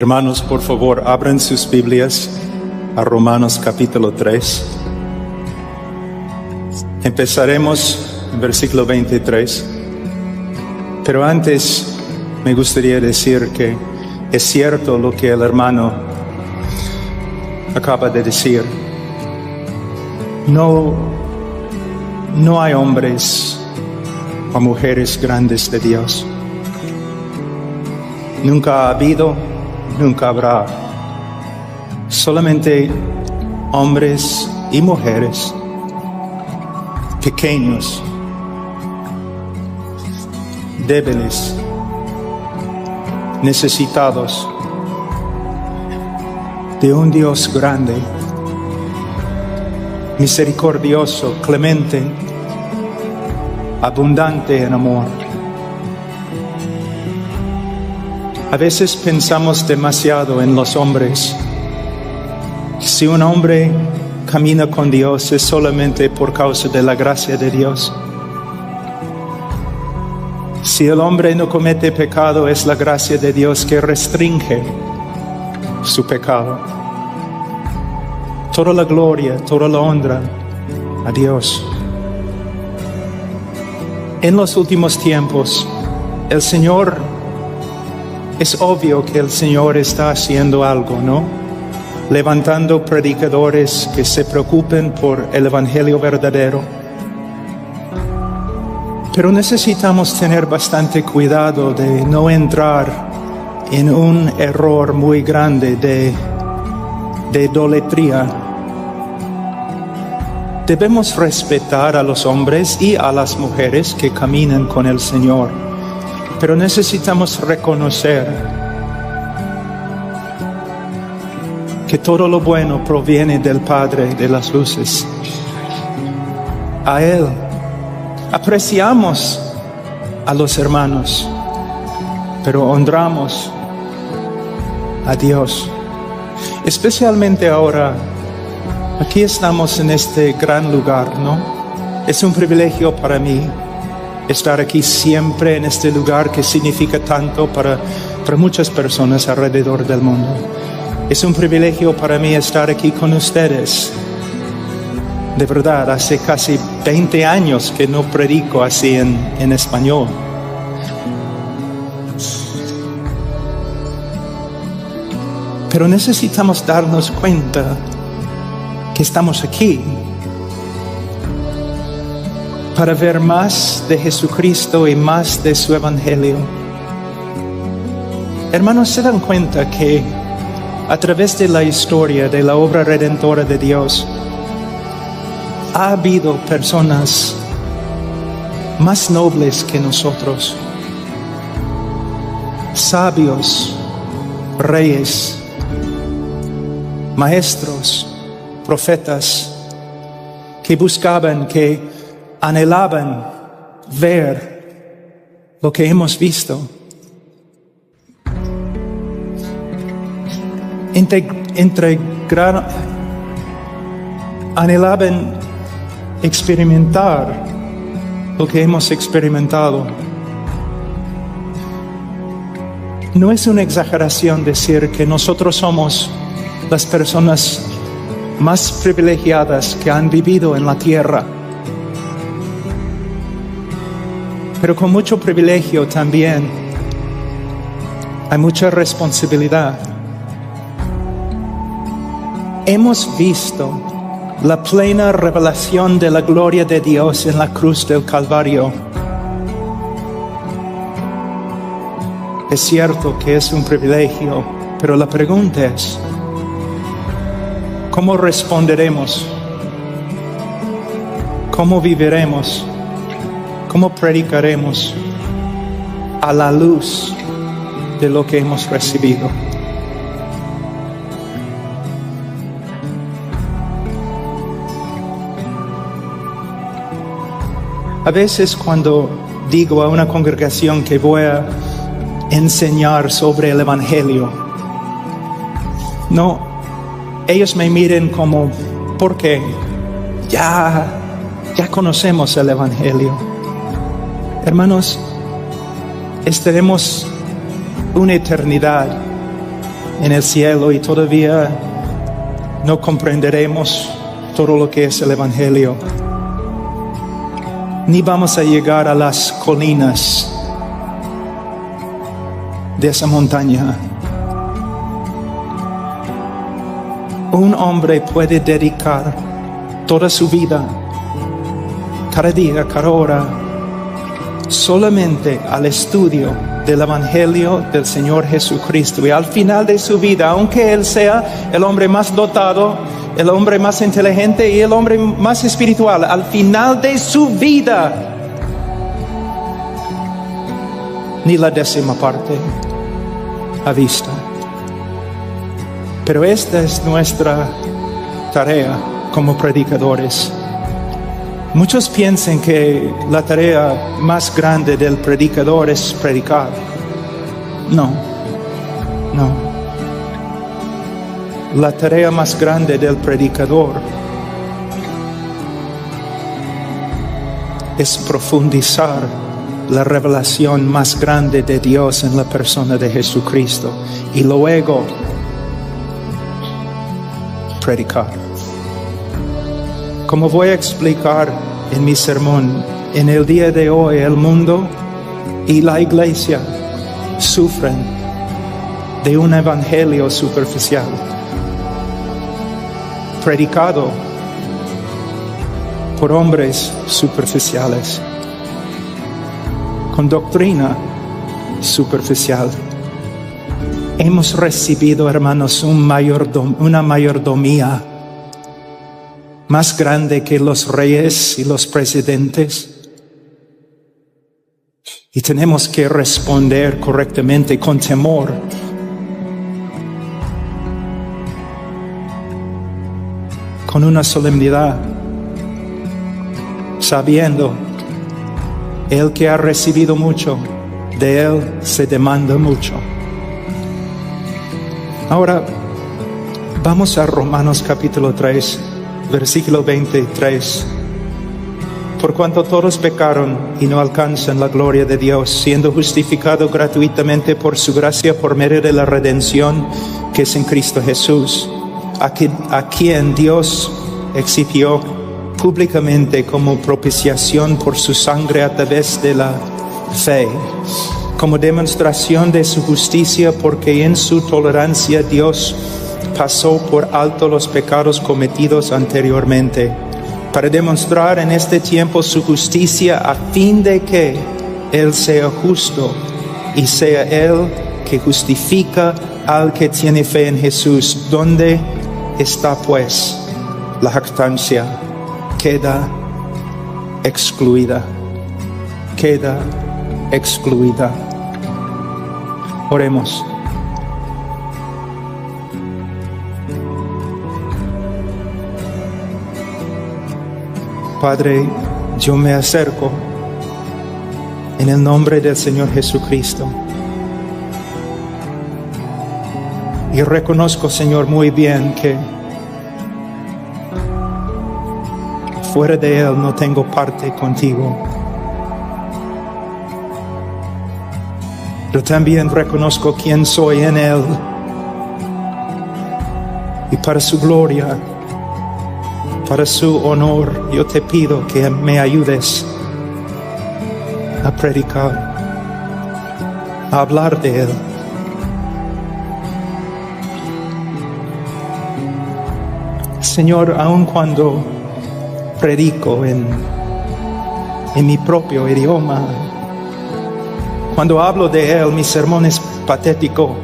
Hermanos, por favor, abran sus Biblias a Romanos capítulo 3. Empezaremos en versículo 23. Pero antes me gustaría decir que es cierto lo que el hermano acaba de decir. No hay hombres o mujeres grandes de Dios. Nunca ha habido, nunca habrá. Solamente hombres y mujeres pequeños, débiles, necesitados de un Dios grande, misericordioso, clemente, abundante en amor. A veces pensamos demasiado en los hombres. Si un hombre camina con Dios es solamente por causa de la gracia de Dios. Si el hombre no comete pecado, es la gracia de Dios que restringe su pecado. Toda la gloria, toda la honra a Dios. En los últimos tiempos, el Señor, es obvio que el Señor está haciendo algo, ¿no? Levantando predicadores que se preocupen por el Evangelio verdadero. Pero necesitamos tener bastante cuidado de no entrar en un error muy grande de idolatría. Debemos respetar a los hombres y a las mujeres que caminan con el Señor, pero necesitamos reconocer que todo lo bueno proviene del Padre de las luces. A Él apreciamos a los hermanos, pero honramos a Dios. Especialmente ahora, aquí estamos en este gran lugar, ¿no? Es un privilegio para mí estar aquí siempre en este lugar que significa tanto para muchas personas alrededor del mundo. Es un privilegio para mí estar aquí con ustedes. De verdad, hace casi 20 años que no predico así en español. Pero necesitamos darnos cuenta que estamos aquí para ver más de Jesucristo y más de su Evangelio. Hermanos, ¿se dan cuenta que a través de la historia de la obra redentora de Dios ha habido personas más nobles que nosotros? Sabios, reyes, maestros, profetas, que buscaban, que anhelaban ver lo que hemos visto. Anhelaban experimentar lo que hemos experimentado. No es una exageración decir que nosotros somos las personas más privilegiadas que han vivido en la tierra. Pero con mucho privilegio también hay mucha responsabilidad. Hemos visto la plena revelación de la gloria de Dios en la cruz del Calvario. Es cierto que es un privilegio, pero la pregunta es, ¿cómo responderemos? ¿Cómo viviremos? ¿Cómo predicaremos a la luz de lo que hemos recibido? A veces cuando digo a una congregación que voy a enseñar sobre el Evangelio, ellos me miren como, ¿por qué? Ya conocemos el Evangelio. Hermanos, estaremos una eternidad en el cielo y todavía no comprenderemos todo lo que es el Evangelio. Ni vamos a llegar a las colinas de esa montaña. Un hombre puede dedicar toda su vida, cada día, cada hora, solamente al estudio del Evangelio del Señor Jesucristo. Y al final de su vida, aunque él sea el hombre más dotado, el hombre más inteligente y el hombre más espiritual, al final de su vida, ni la 10ª parte ha visto. Pero esta es nuestra tarea como predicadores. Muchos piensan que la tarea más grande del predicador es predicar. No. La tarea más grande del predicador es profundizar la revelación más grande de Dios en la persona de Jesucristo y luego predicar. Como voy a explicar en mi sermón, en el día de hoy el mundo y la iglesia sufren de un evangelio superficial, predicado por hombres superficiales, con doctrina superficial. Hemos recibido, hermanos, una mayordomía más grande que los reyes y los presidentes. Y tenemos que responder correctamente con temor. Con una solemnidad, sabiendo, el que ha recibido mucho, de él se demanda mucho. Ahora, vamos a Romanos capítulo 3, versículo 23. Por cuanto todos pecaron y no alcanzan la gloria de Dios, siendo justificados gratuitamente por su gracia por medio de la redención que es en Cristo Jesús, a quien Dios exhibió públicamente como propiciación por su sangre a través de la fe, como demostración de su justicia, porque en su tolerancia Dios pasó por alto los pecados cometidos anteriormente, para demostrar en este tiempo su justicia, a fin de que Él sea justo y sea Él que justifica al que tiene fe en Jesús. ¿Dónde está pues la jactancia? Queda excluida. Queda excluida. Oremos. Padre, yo me acerco en el nombre del Señor Jesucristo. Y reconozco, Señor, muy bien que fuera de Él no tengo parte contigo. Pero también reconozco quién soy en Él. Y para su gloria, para su honor, yo te pido que me ayudes a predicar, a hablar de Él. Señor, aun cuando predico en mi propio idioma, cuando hablo de Él, mi sermón es patético.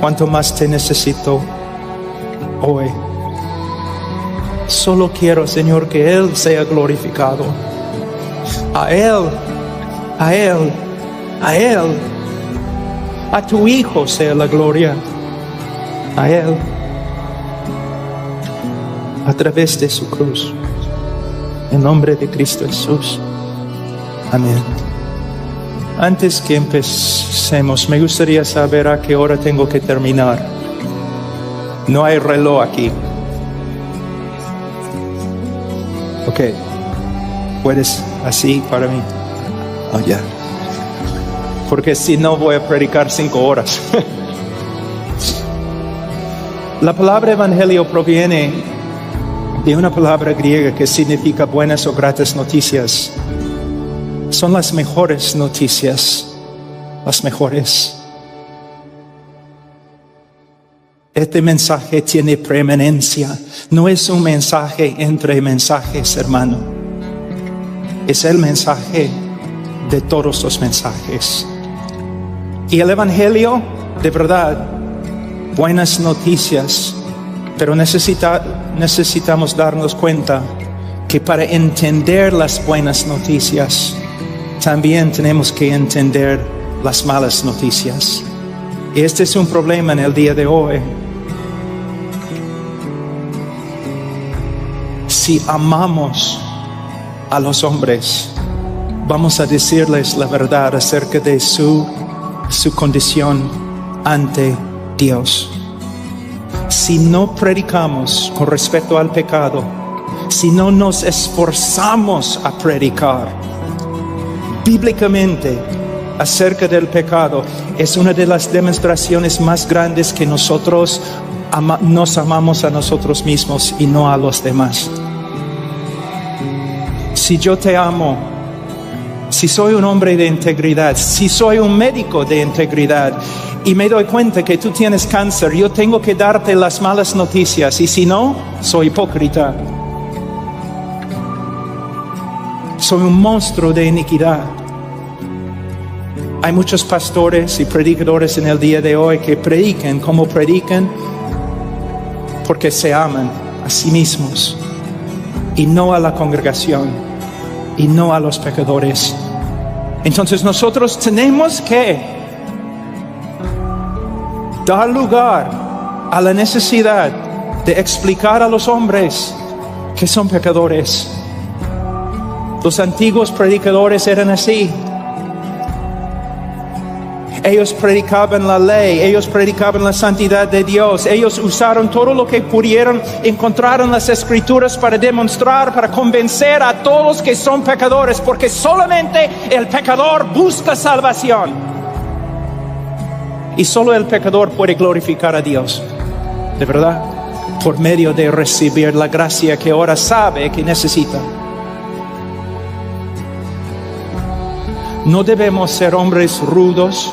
Cuanto más te necesito hoy. Solo quiero, Señor, que Él sea glorificado. A Él, a Él, a Él, a tu Hijo sea la gloria. A Él, a través de su cruz. En nombre de Cristo Jesús. Amén. Antes que empecemos, me gustaría saber a qué hora tengo que terminar. No hay reloj aquí. Ok. ¿Puedes así para mí? Oh, ya. porque si no voy a predicar 5 horas. La palabra evangelio proviene de una palabra griega que significa buenas o gratas noticias. Son las mejores noticias, las mejores. Este mensaje tiene preeminencia. No es un mensaje entre mensajes, hermano. Es el mensaje de todos los mensajes. Y el evangelio, de verdad, buenas noticias. Pero necesitamos darnos cuenta que para entender las buenas noticias, también tenemos que entender las malas noticias. Y este es un problema en el día de hoy. Si amamos a los hombres, vamos a decirles la verdad acerca de su condición ante Dios. Si no predicamos con respecto al pecado, si no nos esforzamos a predicar bíblicamente acerca del pecado, es una de las demostraciones más grandes que nosotros nos amamos a nosotros mismos y no a los demás. Si yo te amo, si soy un hombre de integridad, si soy un médico de integridad y me doy cuenta que tú tienes cáncer, yo tengo que darte las malas noticias, y si no, soy hipócrita. Soy un monstruo de iniquidad. Hay muchos pastores y predicadores en el día de hoy que predican como predican porque se aman a sí mismos y no a la congregación y no a los pecadores. Entonces nosotros tenemos que dar lugar a la necesidad de explicar a los hombres que son pecadores. Los antiguos predicadores eran así. Ellos predicaban la ley, ellos predicaban la santidad de Dios, ellos usaron todo lo que pudieron encontrar en las Escrituras para demostrar, para convencer a todos que son pecadores, porque solamente el pecador busca salvación. Y solo el pecador puede glorificar a Dios, de verdad, por medio de recibir la gracia que ahora sabe que necesita. No debemos ser hombres rudos,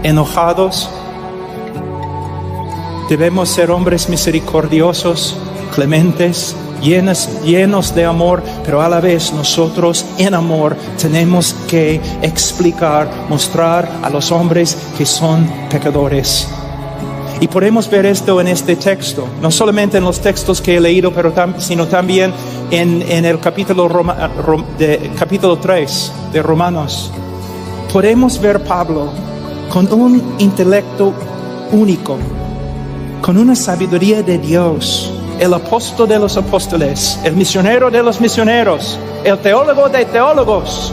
enojados. Debemos ser hombres misericordiosos, clementes, llenos de amor, pero a la vez nosotros en amor tenemos que explicar, mostrar a los hombres que son pecadores. Y podemos ver esto en este texto, no solamente en los textos que he leído, sino también en el capítulo 3 de Romanos. Podemos ver Pablo con un intelecto único, con una sabiduría de Dios, el apóstol de los apóstoles, el misionero de los misioneros, el teólogo de teólogos.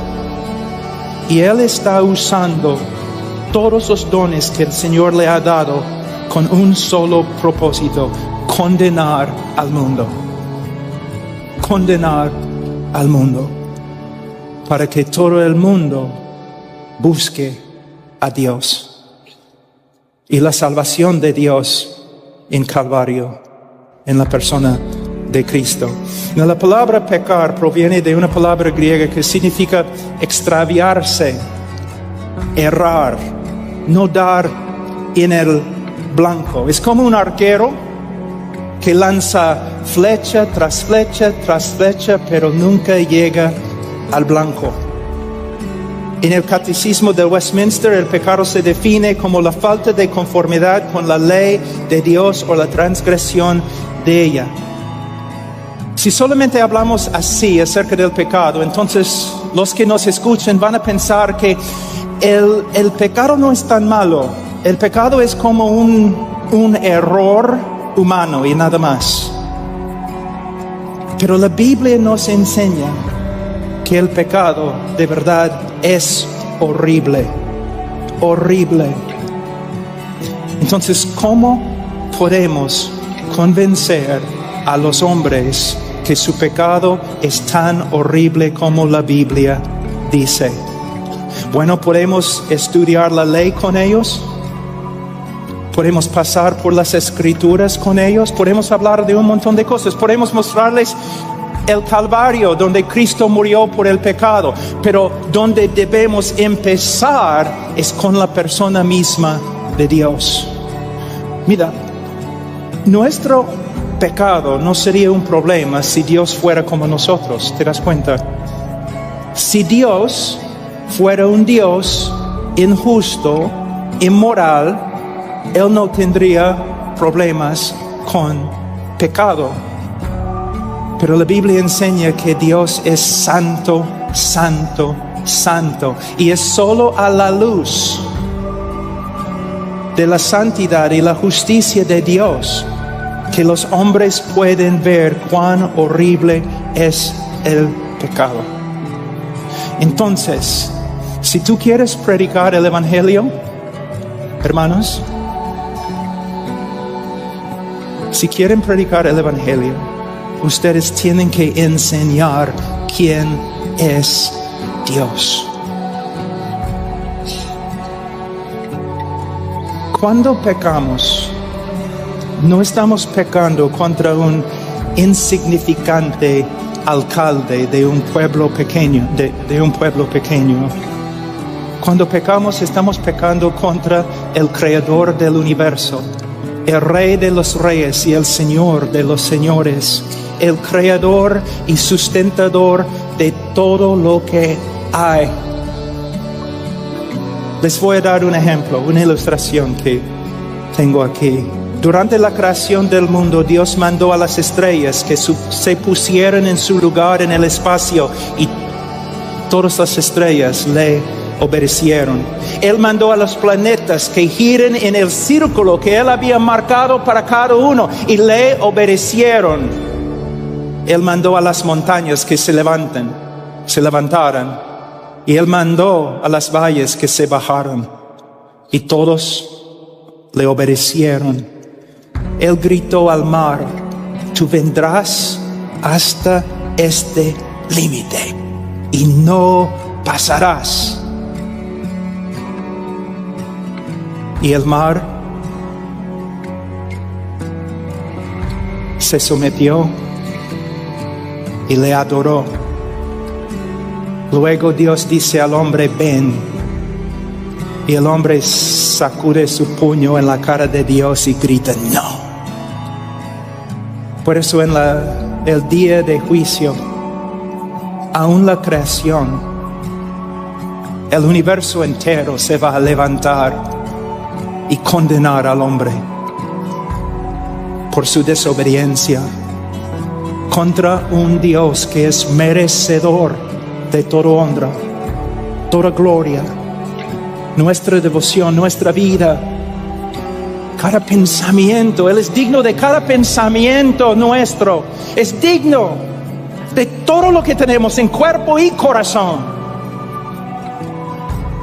Y él está usando todos los dones que el Señor le ha dado con un solo propósito: condenar al mundo. Condenar al mundo, para que todo el mundo busque a Dios y la salvación de Dios en Calvario, en la persona de Cristo. La palabra pecar proviene de una palabra griega que significa extraviarse, errar, no dar en el blanco. Es como un arquero que lanza flecha tras flecha tras flecha, pero nunca llega al blanco. En el Catecismo de Westminster, el pecado se define como la falta de conformidad con la ley de Dios o la transgresión de ella. Si solamente hablamos así acerca del pecado, entonces los que nos escuchan van a pensar que el pecado no es tan malo. El pecado es como un error humano y nada más. Pero la Biblia nos enseña que el pecado de verdad es horrible, horrible. Entonces, ¿cómo podemos convencer a los hombres que su pecado es tan horrible como la Biblia dice? Bueno, podemos estudiar la ley con ellos. Podemos pasar por las escrituras con ellos. Podemos hablar de un montón de cosas. Podemos mostrarles el Calvario, donde Cristo murió por el pecado. Pero donde debemos empezar es con la persona misma de Dios. Mira, nuestro pecado no sería un problema si Dios fuera como nosotros. ¿Te das cuenta? Si Dios fuera un Dios injusto, inmoral, Él no tendría problemas con pecado. Pero la Biblia enseña que Dios es santo, santo, santo. Y es solo a la luz de la santidad y la justicia de Dios que los hombres pueden ver cuán horrible es el pecado. Entonces, si tú quieres predicar el Evangelio, hermanos, si quieren predicar el Evangelio, ustedes tienen que enseñar quién es Dios. Cuando pecamos, no estamos pecando contra un insignificante alcalde de un pueblo pequeño, de un pueblo pequeño. Cuando pecamos, estamos pecando contra el Creador del universo, el Rey de los reyes y el Señor de los señores, el Creador y sustentador de todo lo que hay. Les voy a dar un ejemplo, una ilustración que tengo aquí. Durante la creación del mundo, Dios mandó a las estrellas que se pusieran en su lugar en el espacio, y todas las estrellas le obedecieron. Él mandó a los planetas que giren en el círculo que Él había marcado para cada uno, y le obedecieron. Él mandó a las montañas que se levantaran, y Él mandó a las valles que se bajaran, y todos le obedecieron. Él gritó al mar: tú vendrás hasta este límite y no pasarás. Y el mar se sometió y le adoró. Luego Dios dice al hombre: ven. Y el hombre sacude su puño en la cara de Dios y grita: no. Por eso en el día de juicio, aún la creación, el universo entero se va a levantar y condenar al hombre por su desobediencia contra un Dios que es merecedor de toda honra, toda gloria, nuestra devoción, nuestra vida, cada pensamiento. Él es digno de cada pensamiento nuestro. Es digno de todo lo que tenemos en cuerpo y corazón.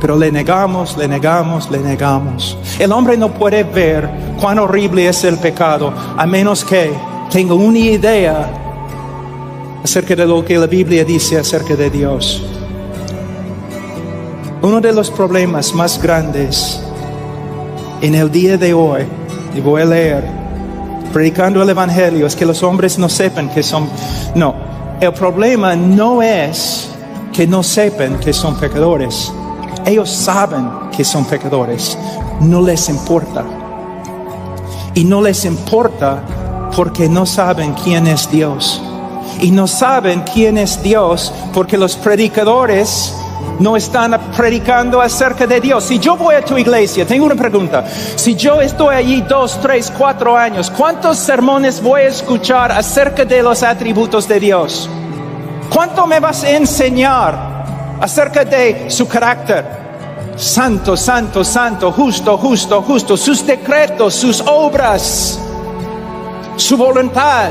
Pero le negamos, le negamos, le negamos. El hombre no puede ver cuán horrible es el pecado a menos que tenga una idea acerca de lo que la Biblia dice acerca de Dios. Uno de los problemas más grandes en el día de hoy, y voy a leer, predicando el Evangelio, es que los hombres no sepan que son... No, el problema no es que no sepan que son pecadores. Ellos saben que son pecadores, no les importa. Y no les importa porque no saben quién es Dios. Y no saben quién es Dios porque los predicadores no están predicando acerca de Dios. Si yo voy a tu iglesia, tengo una pregunta. Si yo estoy allí 2, 3, 4 años, ¿cuántos sermones voy a escuchar acerca de los atributos de Dios? ¿Cuánto me vas a enseñar acerca de su carácter? Santo, santo, santo, justo, justo, justo. Sus decretos, sus obras, su voluntad.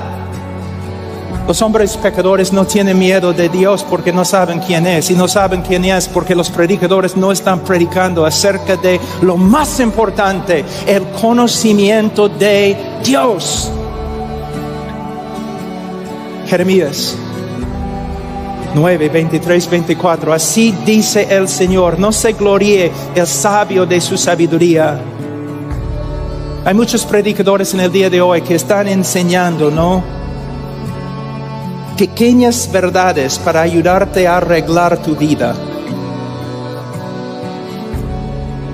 Los hombres pecadores no tienen miedo de Dios porque no saben quién es. Y no saben quién es porque los predicadores no están predicando acerca de lo más importante, el conocimiento de Dios. Jeremías 9, 23, 24. Así dice el Señor: no se gloríe el sabio de su sabiduría. Hay muchos predicadores en el día de hoy que están enseñando, ¿no?, pequeñas verdades para ayudarte a arreglar tu vida.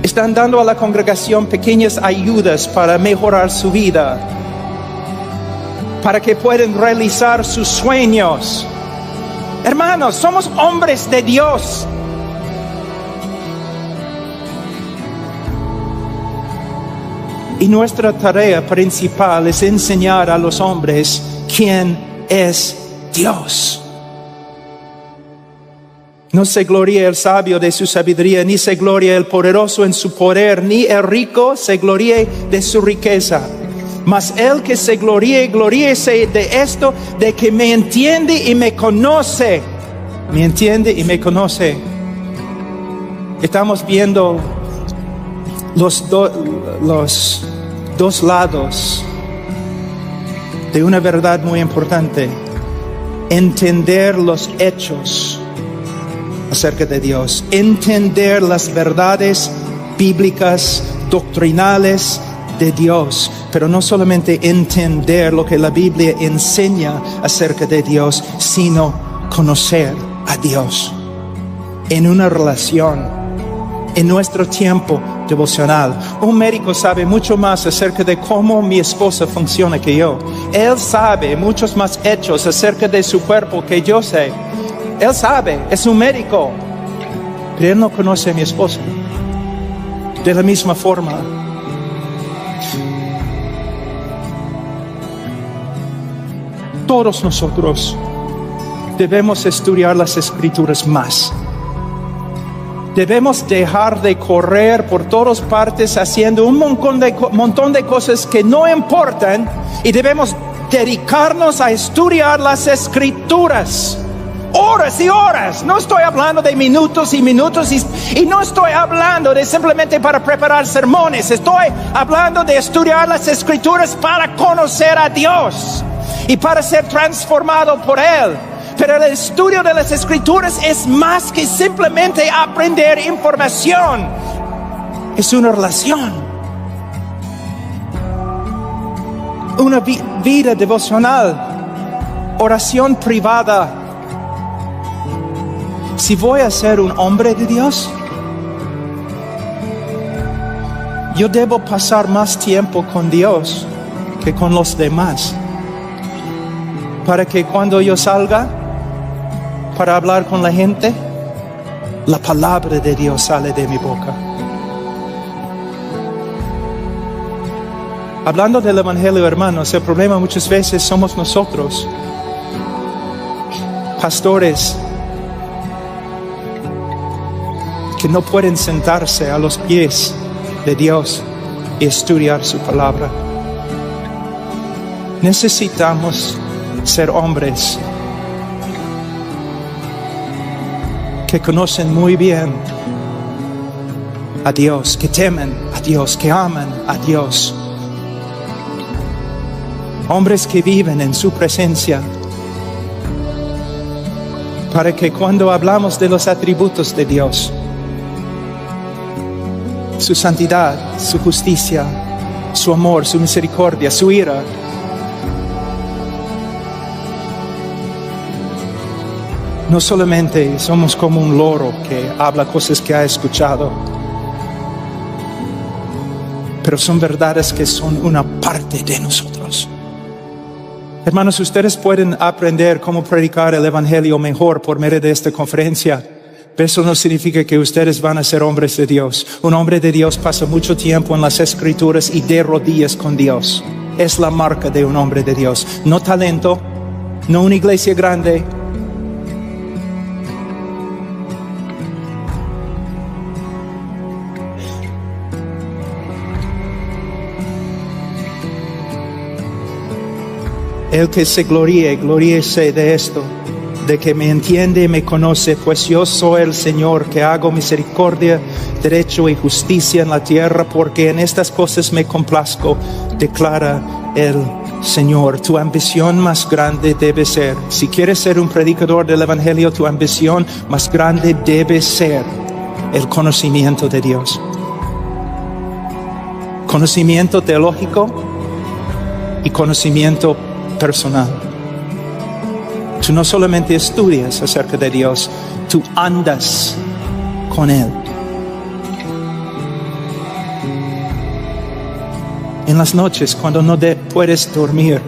Están dando a la congregación pequeñas ayudas para mejorar su vida, para que puedan realizar sus sueños. Hermanos, somos hombres de Dios. Y nuestra tarea principal es enseñar a los hombres quién es Dios. No se gloríe el sabio de su sabiduría, ni se gloríe el poderoso en su poder, ni el rico se gloríe de su riqueza. Mas el que se gloríe, gloríese de esto, de que me entiende y me conoce. Me entiende y me conoce. Estamos viendo los dos lados de una verdad muy importante. Entender los hechos acerca de Dios, entender las verdades bíblicas, doctrinales de Dios, pero no solamente entender lo que la Biblia enseña acerca de Dios, sino conocer a Dios en una relación. En nuestro tiempo devocional, un médico sabe mucho más acerca de cómo mi esposa funciona que yo. Él sabe muchos más hechos acerca de su cuerpo que yo sé. Él sabe, es un médico, pero él no conoce a mi esposa. De la misma forma, todos nosotros debemos estudiar las Escrituras más. Debemos dejar de correr por todas partes haciendo un montón de cosas que no importan, y debemos dedicarnos a estudiar las Escrituras. Horas y horas. No estoy hablando de minutos y minutos, y no estoy hablando de simplemente para preparar sermones. Estoy hablando de estudiar las Escrituras para conocer a Dios y para ser transformado por Él. Pero el estudio de las Escrituras es más que simplemente aprender información. Es una relación. Una vida devocional. Oración privada. Si voy a ser un hombre de Dios, yo debo pasar más tiempo con Dios que con los demás, para que cuando yo salga para hablar con la gente, la palabra de Dios sale de mi boca. Hablando del Evangelio, hermanos, el problema muchas veces somos nosotros, pastores, que no pueden sentarse a los pies de Dios y estudiar su palabra. Necesitamos ser hombres que conocen muy bien a Dios, que temen a Dios, que aman a Dios. Hombres que viven en su presencia, para que cuando hablamos de los atributos de Dios, su santidad, su justicia, su amor, su misericordia, su ira, no solamente somos como un loro que habla cosas que ha escuchado, pero son verdades que son una parte de nosotros. Hermanos, ustedes pueden aprender cómo predicar el Evangelio mejor por medio de esta conferencia, pero eso no significa que ustedes van a ser hombres de Dios. Un hombre de Dios pasa mucho tiempo en las Escrituras y de rodillas con Dios. Es la marca de un hombre de Dios. No talento, no una iglesia grande. El que se gloríe, gloríese de esto, de que me entiende y me conoce, pues yo soy el Señor, que hago misericordia, derecho y justicia en la tierra, porque en estas cosas me complazco, declara el Señor, tu ambición más grande debe ser, si quieres ser un predicador del Evangelio, tu ambición más grande debe ser el conocimiento de Dios. Conocimiento teológico y conocimiento personal. Tú no solamente estudias acerca de Dios, tú andas con Él. En las noches, cuando no puedes dormir,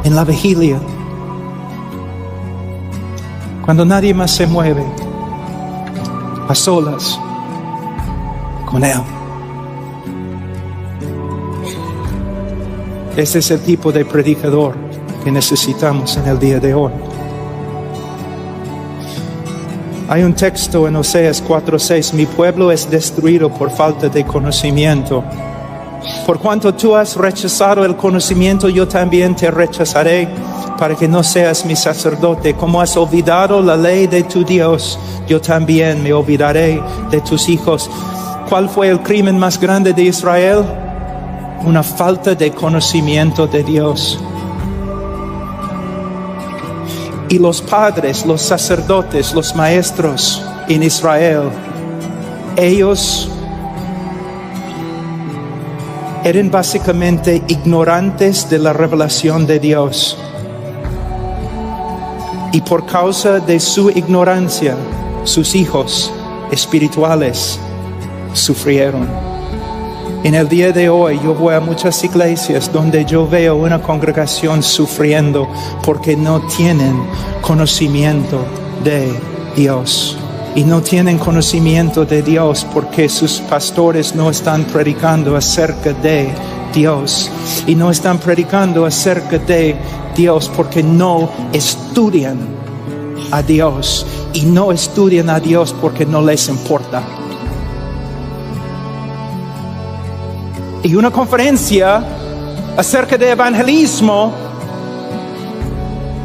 en la vigilia, cuando nadie más se mueve, a solas con Él. Ese es el tipo de predicador que necesitamos en el día de hoy. Hay un texto en Oseas 4:6, mi pueblo es destruido por falta de conocimiento. Por cuanto tú has rechazado el conocimiento, yo también te rechazaré, para que no seas mi sacerdote. Como has olvidado la ley de tu Dios, yo también me olvidaré de tus hijos. ¿Cuál fue el crimen más grande de Israel? Una falta de conocimiento de Dios. Y los padres, los sacerdotes, los maestros en Israel, ellos eran básicamente ignorantes de la revelación de Dios. Y por causa de su ignorancia, sus hijos espirituales sufrieron. En el día de hoy yo voy a muchas iglesias donde yo veo una congregación sufriendo porque no tienen conocimiento de Dios. Y no tienen conocimiento de Dios porque sus pastores no están predicando acerca de Dios. Y no están predicando acerca de Dios porque no estudian a Dios. Y no estudian a Dios porque no les importa. Y una conferencia acerca de evangelismo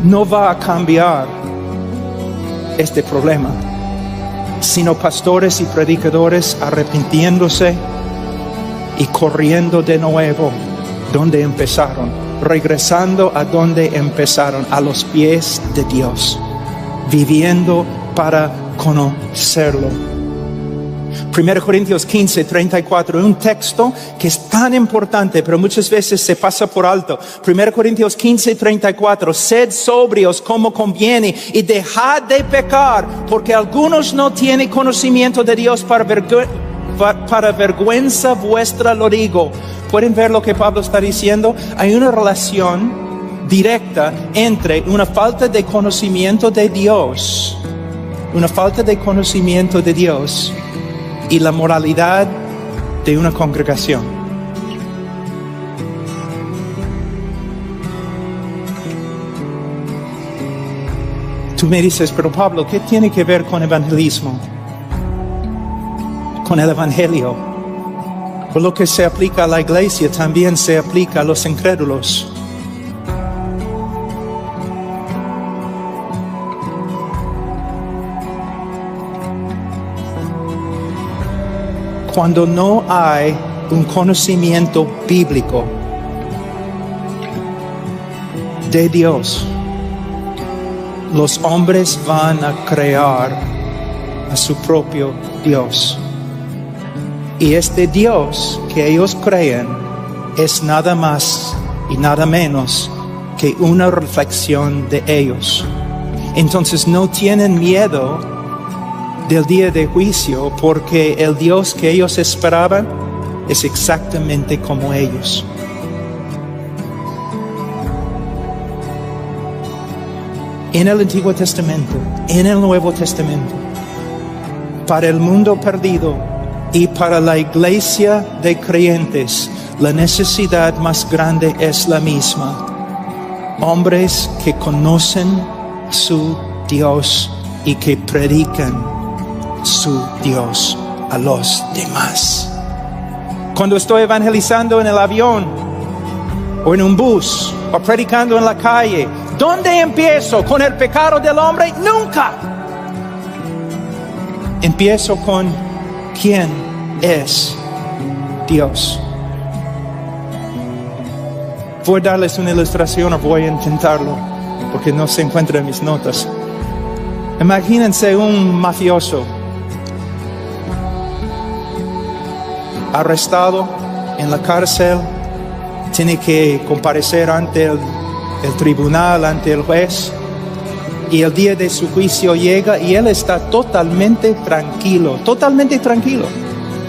no va a cambiar este problema, sino pastores y predicadores arrepintiéndose y corriendo de nuevo donde empezaron, regresando a donde empezaron, a los pies de Dios, viviendo para conocerlo. 1 Corintios 15:34, un texto que es tan importante, pero muchas veces se pasa por alto. 1 Corintios 15:34, sed sobrios como conviene y dejad de pecar, porque algunos no tienen conocimiento de Dios, para vergüenza vuestra lo digo. ¿Pueden ver lo que Pablo está diciendo? Hay una relación directa entre una falta de conocimiento de Dios, y la moralidad de una congregación. Tú me dices, pero Pablo, ¿qué tiene que ver con evangelismo? Con el evangelio. Por lo que se aplica a la iglesia, también se aplica a los incrédulos. Cuando no hay un conocimiento bíblico de Dios, los hombres van a crear a su propio Dios. Y este Dios que ellos creen es nada más y nada menos que una reflexión de ellos. Entonces no tienen miedo del día de juicio, porque el Dios que ellos esperaban es exactamente como ellos. En el Antiguo Testamento, en el Nuevo Testamento, para el mundo perdido y para la iglesia de creyentes, la necesidad más grande es la misma. Hombres que conocen su Dios y que predican su Dios a los demás. Cuando estoy evangelizando en el avión o en un bus o predicando en la calle, ¿dónde empiezo? ¿Con el pecado del hombre? Nunca. Empiezo con quién es Dios. Voy a darles una ilustración o voy a intentarlo, porque no se encuentra en mis notas. Imagínense un mafioso arrestado en la cárcel, tiene que comparecer ante el tribunal, ante el juez, y el día de su juicio llega y él está totalmente tranquilo,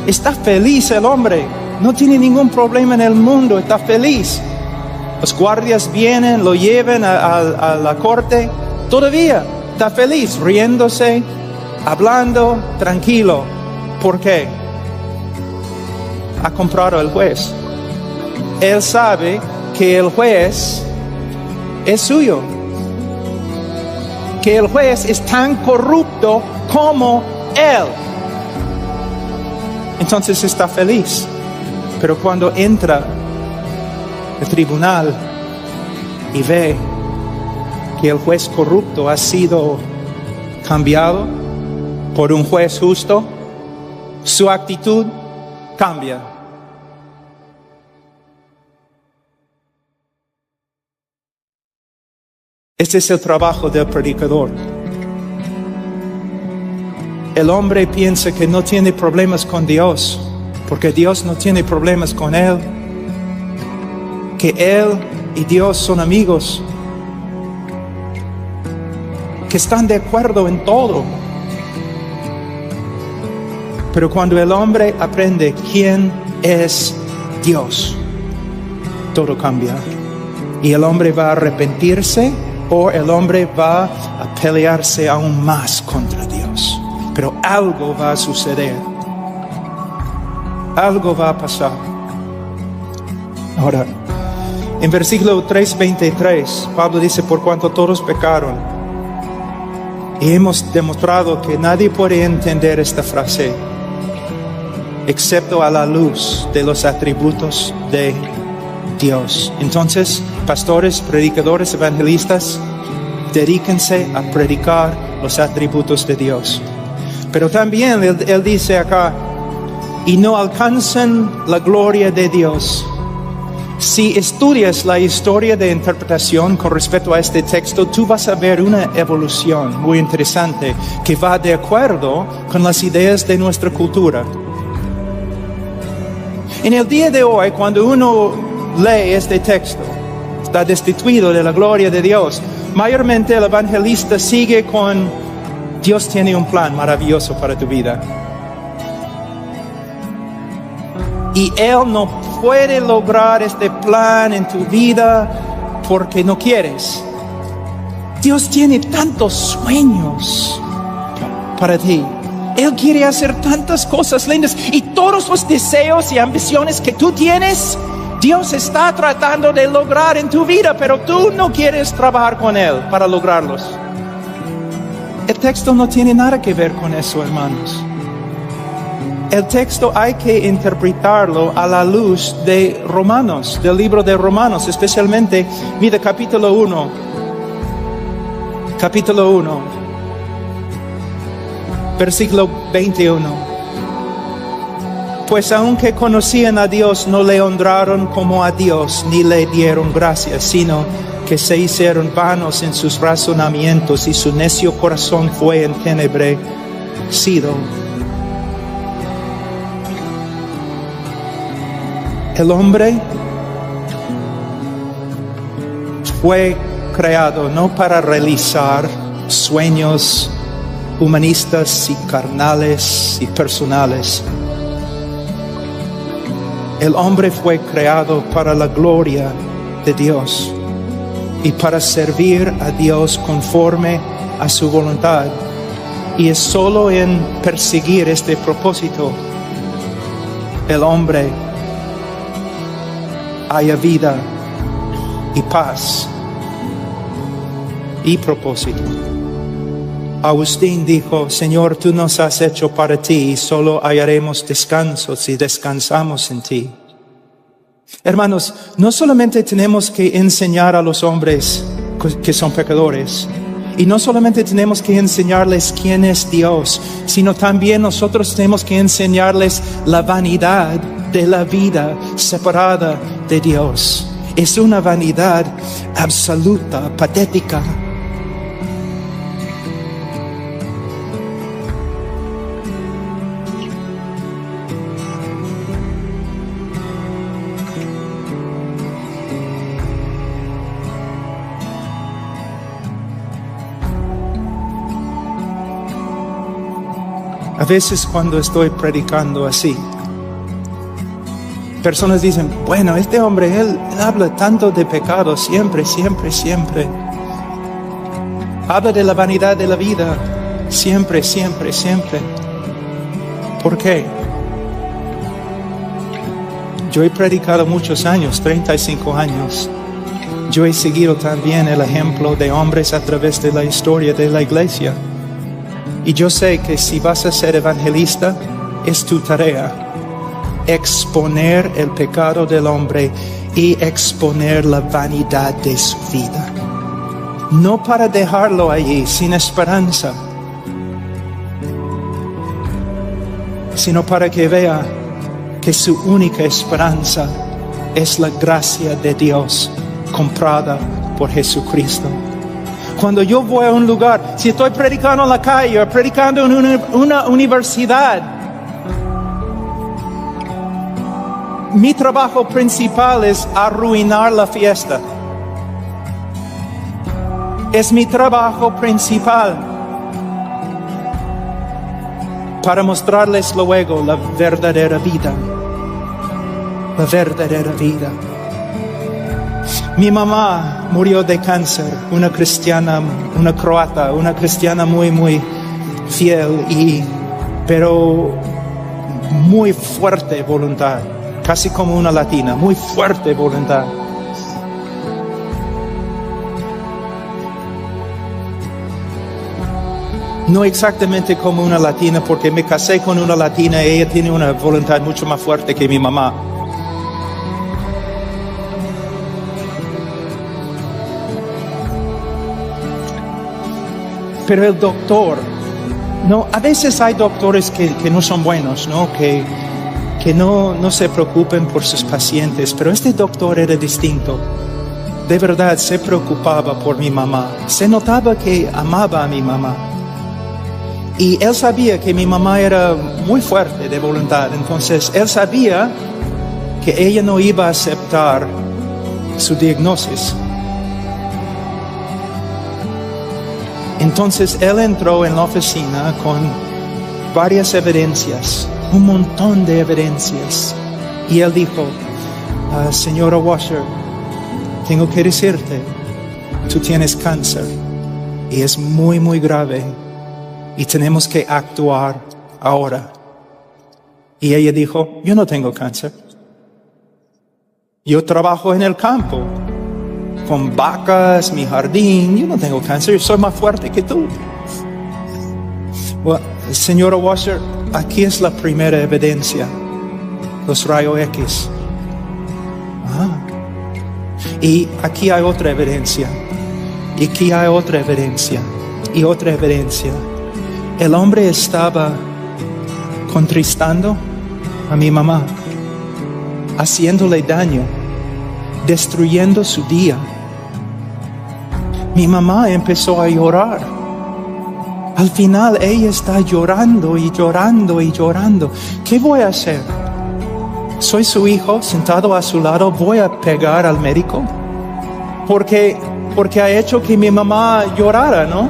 está feliz el hombre, no tiene ningún problema en el mundo, está feliz. Los guardias vienen, lo llevan a la corte, todavía está feliz, riéndose, hablando, tranquilo. ¿Por qué? Ha comprado al juez. Él sabe que el juez es suyo, que el juez es tan corrupto como él. Entonces está feliz. Pero cuando entra al tribunal y ve que el juez corrupto ha sido cambiado por un juez justo, su actitud cambia. Este es el trabajo del predicador. El hombre piensa que no tiene problemas con Dios, porque Dios no tiene problemas con él, que él y Dios son amigos, que están de acuerdo en todo. Pero cuando el hombre aprende quién es Dios, todo cambia. Y el hombre va a arrepentirse, o el hombre va a pelearse aún más contra Dios. Pero algo va a suceder. Algo va a pasar. Ahora, en versículo 3:23, Pablo dice: por cuanto todos pecaron, y hemos demostrado que nadie puede entender esta frase, excepto a la luz de los atributos de Dios. Entonces, pastores, predicadores, evangelistas, dedíquense a predicar los atributos de Dios. Pero también él dice acá: y no alcanzan la gloria de Dios. Si estudias la historia de interpretación con respecto a este texto, tú vas a ver una evolución muy interesante que va de acuerdo con las ideas de nuestra cultura. En el día de hoy, cuando uno lee este texto, está destituido de la gloria de Dios, mayormente el evangelista sigue con: Dios tiene un plan maravilloso para tu vida. Y Él no puede lograr este plan en tu vida porque no quieres. Dios tiene tantos sueños para ti. Él quiere hacer tantas cosas lindas, y todos los deseos y ambiciones que tú tienes, Dios está tratando de lograr en tu vida, pero tú no quieres trabajar con Él para lograrlos. El texto no tiene nada que ver con eso, hermanos. El texto hay que interpretarlo a la luz de Romanos, del libro de Romanos, especialmente, mira, capítulo 1, versículo 21. Pues aunque conocían a Dios, no le honraron como a Dios, ni le dieron gracias, sino que se hicieron vanos en sus razonamientos, y su necio corazón fue entenebrecido. El hombre fue creado no para realizar sueños humanistas y carnales y personales. El hombre fue creado para la gloria de Dios y para servir a Dios conforme a su voluntad. Y es solo en perseguir este propósito el hombre haya vida y paz y propósito. Agustín dijo: Señor, tú nos has hecho para ti, y solo hallaremos descanso si descansamos en ti. Hermanos, no solamente tenemos que enseñar a los hombres que son pecadores, y no solamente tenemos que enseñarles quién es Dios, sino también nosotros tenemos que enseñarles la vanidad de la vida separada de Dios. Es una vanidad absoluta, patética. A veces cuando estoy predicando así, personas dicen, bueno, este hombre, él habla tanto de pecado, siempre. Habla de la vanidad de la vida, siempre. ¿Por qué? Yo he predicado muchos años, 35 años. Yo he seguido también el ejemplo de hombres a través de la historia de la iglesia. Y yo sé que si vas a ser evangelista, es tu tarea exponer el pecado del hombre y exponer la vanidad de su vida. No para dejarlo allí sin esperanza, sino para que vea que su única esperanza es la gracia de Dios comprada por Jesucristo. Cuando yo voy a un lugar, si estoy predicando en la calle o predicando en una universidad, mi trabajo principal es arruinar la fiesta. Es mi trabajo principal para mostrarles luego la verdadera vida. La verdadera vida. Mi mamá murió de cáncer, una cristiana, una croata, una cristiana muy fiel, pero muy fuerte voluntad, casi como una latina, muy fuerte voluntad. No exactamente como una latina, porque me casé con una latina y ella tiene una voluntad mucho más fuerte que mi mamá. Pero el doctor, no, a veces hay doctores que no son buenos, ¿no? Que no se preocupen por sus pacientes, pero este doctor era distinto. De verdad se preocupaba por mi mamá. Se notaba que amaba a mi mamá. Y él sabía que mi mamá era muy fuerte de voluntad. Entonces él sabía que ella no iba a aceptar su diagnosis. Entonces él entró en la oficina con varias evidencias, un montón de evidencias. Y él dijo, señora Washer, tengo que decirte, tú tienes cáncer y es muy grave y tenemos que actuar ahora. Y ella dijo, yo no tengo cáncer. Yo trabajo en el campo, con vacas, mi jardín, yo no tengo cáncer, yo soy más fuerte que tú. Well, señora Washer, aquí es la primera evidencia, los rayos X. Y aquí hay otra evidencia, y aquí hay otra evidencia, y otra evidencia. El hombre estaba contristando a mi mamá, haciéndole daño, destruyendo su día. Mi mamá empezó a llorar. Al final ella está llorando y llorando y llorando. ¿Qué voy a hacer? Soy su hijo sentado a su lado. ¿Voy a pegar al médico? Porque ha hecho que mi mamá llorara, ¿no?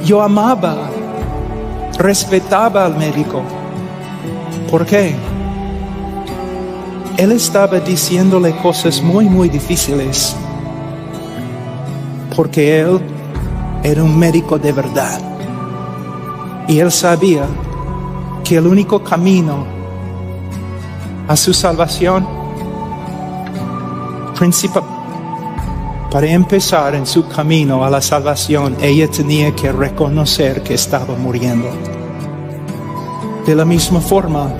Yo amaba, respetaba al médico. ¿Por qué? Él estaba diciéndole cosas muy difíciles. Porque él era un médico de verdad. Y él sabía que el único camino a su salvación principal, para empezar en su camino a la salvación, ella tenía que reconocer que estaba muriendo. De la misma forma,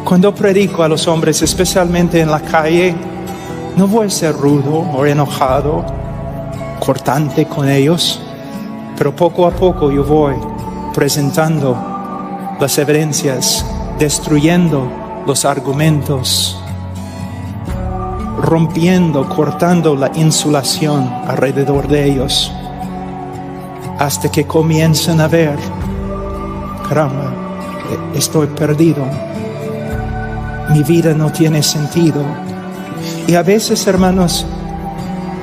cuando predico a los hombres, especialmente en la calle, no voy a ser rudo o enojado, cortante con ellos, pero poco a poco yo voy presentando las evidencias, destruyendo los argumentos rompiendo, cortando la insulación alrededor de ellos, hasta que comienzan a ver, caramba, estoy perdido, mi vida no tiene sentido. Y a veces, hermanos,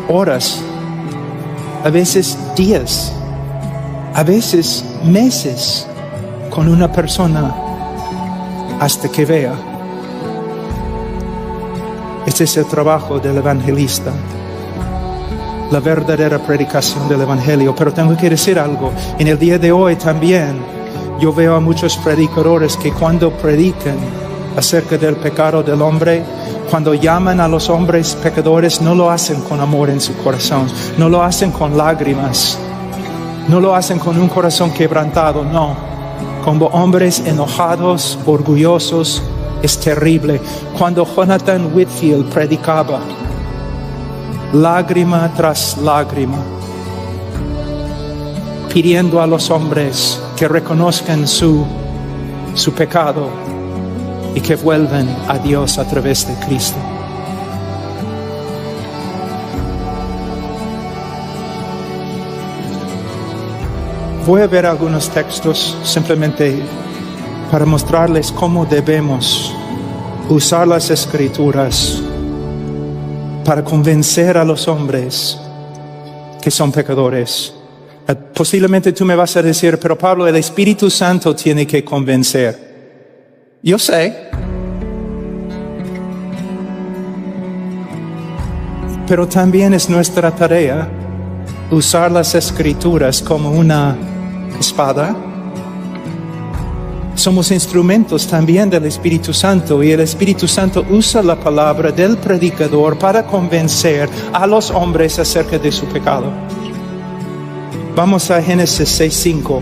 horas, a veces días, a veces meses con una persona hasta que vea. Este es el trabajo del evangelista, la verdadera predicación del evangelio. Pero tengo que decir algo, en el día de hoy también yo veo a muchos predicadores que cuando predican acerca del pecado del hombre, cuando llaman a los hombres pecadores, no lo hacen con amor en su corazón, no lo hacen con lágrimas, no lo hacen con un corazón quebrantado, no, como hombres enojados, orgullosos. Es terrible. Cuando Jonathan Whitfield predicaba, lágrima tras lágrima, pidiendo a los hombres que reconozcan su pecado y que vuelvan a Dios a través de Cristo. Voy a ver algunos textos simplemente para mostrarles cómo debemos usar las Escrituras para convencer a los hombres que son pecadores. Posiblemente tú me vas a decir, pero Pablo, el Espíritu Santo tiene que convencer. Yo sé. Pero también es nuestra tarea usar las Escrituras como una espada. Somos instrumentos también del Espíritu Santo, y el Espíritu Santo usa la palabra del predicador para convencer a los hombres acerca de su pecado. Vamos a Génesis 6:5.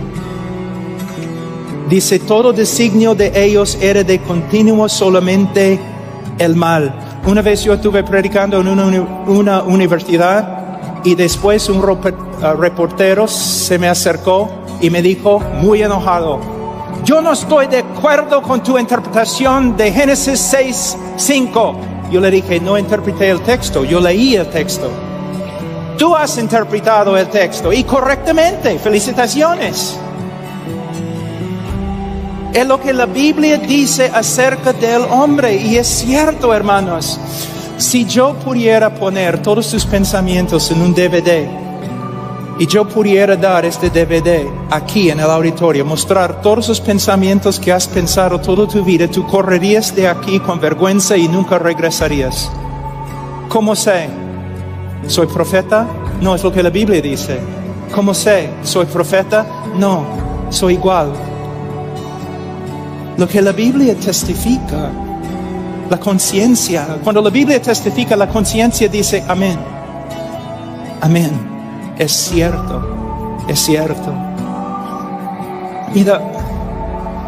Dice, todo designio de ellos era de continuo solamente el mal. Una vez yo estuve predicando en una universidad y después un reportero se me acercó y me dijo, muy enojado, yo no estoy de acuerdo con tu interpretación de Génesis 6:5. Yo le dije, no interpreté el texto, yo leí el texto. Tú has interpretado el texto y correctamente, felicitaciones. Es lo que la Biblia dice acerca del hombre, y es cierto, hermanos. Si yo pudiera poner todos tus pensamientos en un DVD y yo pudiera dar este DVD aquí en el auditorio, mostrar todos los pensamientos que has pensado toda tu vida, tú correrías de aquí con vergüenza y nunca regresarías. ¿Cómo sé? ¿Soy profeta? No, es lo que la Biblia dice. ¿Cómo sé? ¿Soy profeta? No, soy igual. Lo que la Biblia testifica, la conciencia, cuando la Biblia testifica, la conciencia dice amén. Amén. Es cierto, es cierto. Mira,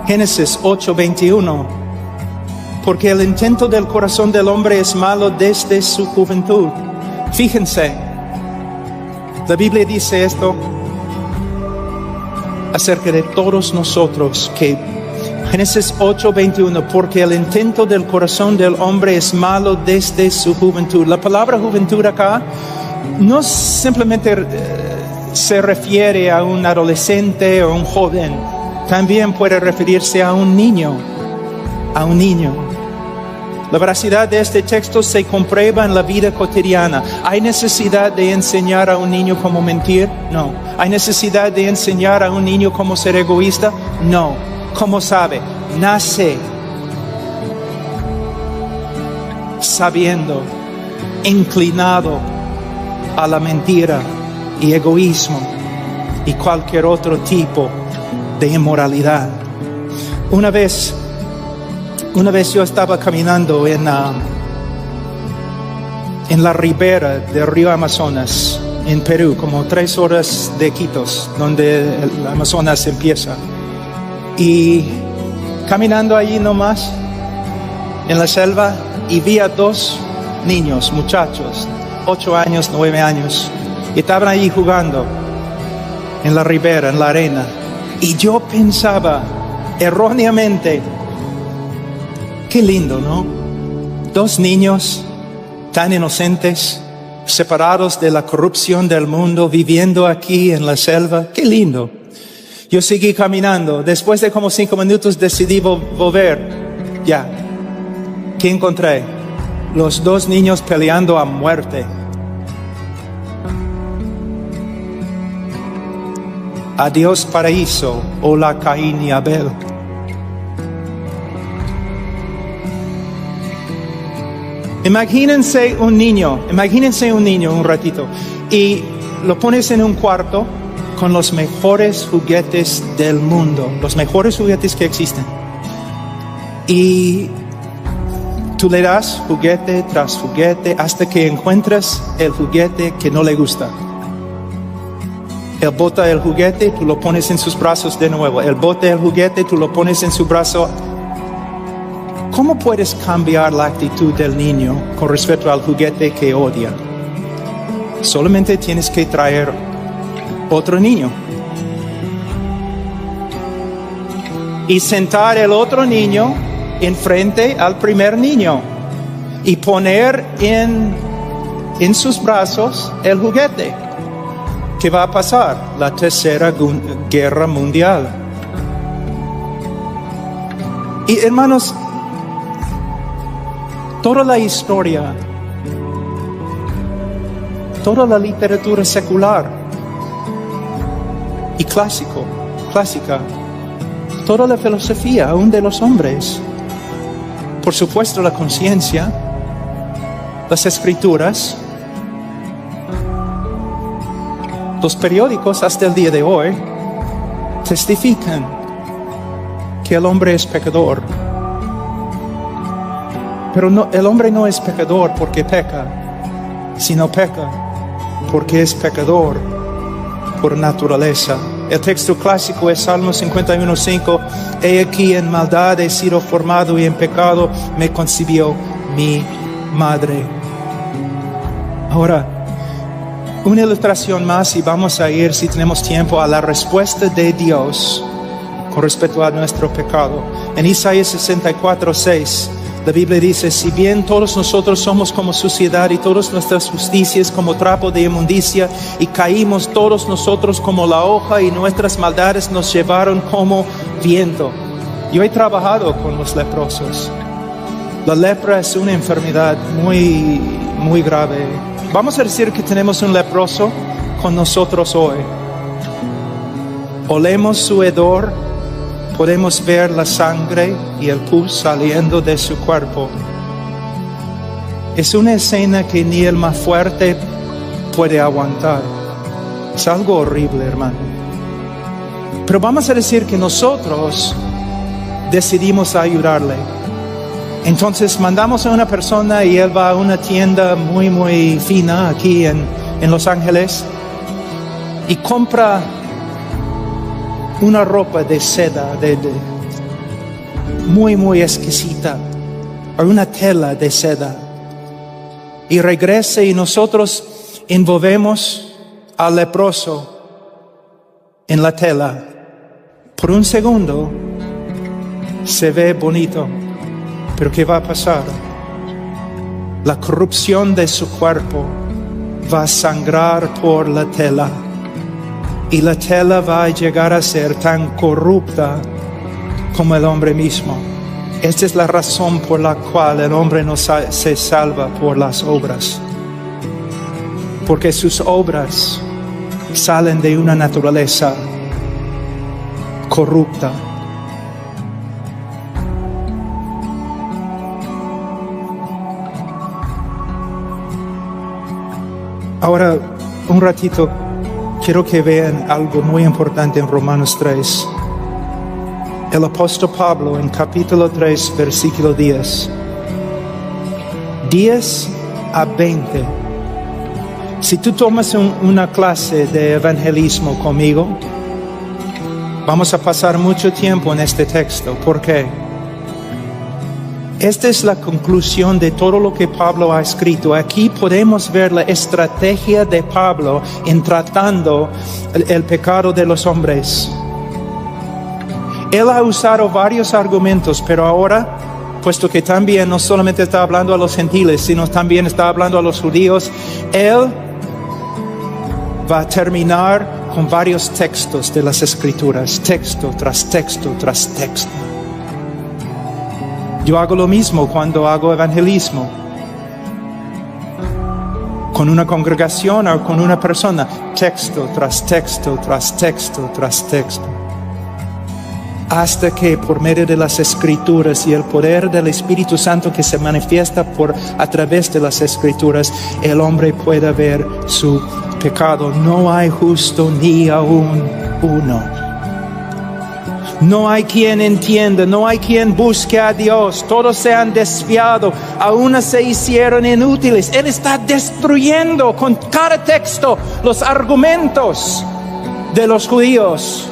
Génesis 8:21. Porque el intento del corazón del hombre es malo desde su juventud. Fíjense, la Biblia dice esto acerca de todos nosotros, que Génesis 8:21, porque el intento del corazón del hombre es malo desde su juventud. La palabra juventud acá no simplemente se refiere a un adolescente o un joven, también puede referirse a un niño, La veracidad de este texto se comprueba en la vida cotidiana. ¿Hay necesidad de enseñar a un niño cómo mentir? No. ¿Hay necesidad de enseñar a un niño cómo ser egoísta? No. ¿Cómo sabe? Nace sabiendo, inclinado a la mentira y egoísmo y cualquier otro tipo de inmoralidad. Una vez yo estaba caminando en la ribera del río Amazonas, en Perú, como 3 horas de Iquitos, donde el Amazonas empieza. Y caminando allí nomás, en la selva, y vi a 2 niños, muchachos, 8 años, 9 años, y estaban allí jugando en la ribera, en la arena. Y yo pensaba erróneamente, qué lindo, ¿no? 2 niños tan inocentes, separados de la corrupción del mundo, viviendo aquí en la selva. ¡Qué lindo! Yo seguí caminando. Después de como 5 minutos decidí volver. Ya. ¿Qué encontré? Los 2 niños peleando a muerte. Adiós paraíso, hola Caín y Abel. Imagínense un niño un ratito, y lo pones en un cuarto con los mejores juguetes del mundo, los mejores juguetes que existen. Y tú le das juguete tras juguete hasta que encuentras el juguete que no le gusta. Él bota el juguete, tú lo pones en sus brazos de nuevo. Él bota el juguete, tú lo pones en su brazo. ¿Cómo puedes cambiar la actitud del niño con respecto al juguete que odia? Solamente tienes que traer otro niño y sentar el otro niño enfrente al primer niño y poner en sus brazos el juguete. ¿Qué va a pasar? La Tercera Guerra Mundial. Y hermanos, toda la historia, toda la literatura secular y clásica, toda la filosofía aún de los hombres, por supuesto la conciencia, las escrituras, los periódicos hasta el día de hoy testifican que el hombre es pecador. Pero no, el hombre no es pecador porque peca, sino peca porque es pecador por naturaleza. El texto clásico es Salmo 51:5. He aquí en maldad he sido formado y en pecado me concibió mi madre. Ahora, una ilustración más y vamos a ir, si tenemos tiempo, a la respuesta de Dios con respecto a nuestro pecado. En Isaías 64:6, la Biblia dice: si bien todos nosotros somos como suciedad y todas nuestras justicias como trapo de inmundicia, y caímos todos nosotros como la hoja y nuestras maldades nos llevaron como viento. Yo he trabajado con los leprosos. La lepra es una enfermedad muy, muy grave. Vamos a decir que tenemos un leproso con nosotros hoy. Olemos su hedor, podemos ver la sangre y el pus saliendo de su cuerpo. Es una escena que ni el más fuerte puede aguantar. Es algo horrible, hermano. Pero vamos a decir que nosotros decidimos ayudarle. Entonces mandamos a una persona y él va a una tienda muy, muy fina aquí en Los Ángeles y compra una ropa de seda muy, muy exquisita, o una tela de seda, y regresa y nosotros envolvemos al leproso en la tela. Por un segundo se ve bonito, pero ¿qué va a pasar? La corrupción de su cuerpo va a sangrar por la tela. Y la tela va a llegar a ser tan corrupta como el hombre mismo. Esta es la razón por la cual el hombre no se salva por las obras. Porque sus obras salen de una naturaleza corrupta. Ahora, un ratito, quiero que vean algo muy importante en Romanos 3. El apóstol Pablo en capítulo 3, versículo 10. 10 a 20. Si tú tomas una clase de evangelismo conmigo, vamos a pasar mucho tiempo en este texto. ¿Por qué? Esta es la conclusión de todo lo que Pablo ha escrito. Aquí podemos ver la estrategia de Pablo en tratando el pecado de los hombres. Él ha usado varios argumentos, pero ahora puesto que también no solamente está hablando a los gentiles, sino también está hablando a los judíos. Él va a terminar con varios textos de las Escrituras, texto tras texto tras texto. Yo hago lo mismo cuando hago evangelismo, con una congregación o con una persona, texto tras texto tras texto tras texto, hasta que por medio de las Escrituras y el poder del Espíritu Santo que se manifiesta a través de las Escrituras, el hombre pueda ver su pecado. No hay justo ni aún uno. No hay quien entienda, no hay quien busque a Dios. Todos se han desviado, aún se hicieron inútiles. Él está destruyendo con cada texto los argumentos de los judíos.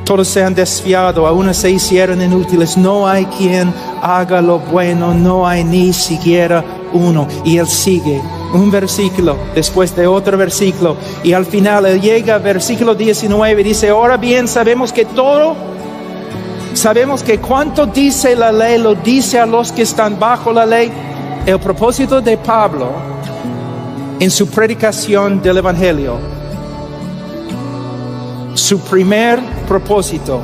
Todos se han desviado, aún se hicieron inútiles. No hay quien haga lo bueno, no hay ni siquiera uno. Y él sigue un versículo después de otro versículo, y al final él llega al versículo 19 y dice: ahora bien, sabemos que cuanto dice la ley, lo dice a los que están bajo la ley. El propósito de Pablo en su predicación del Evangelio, su primer propósito,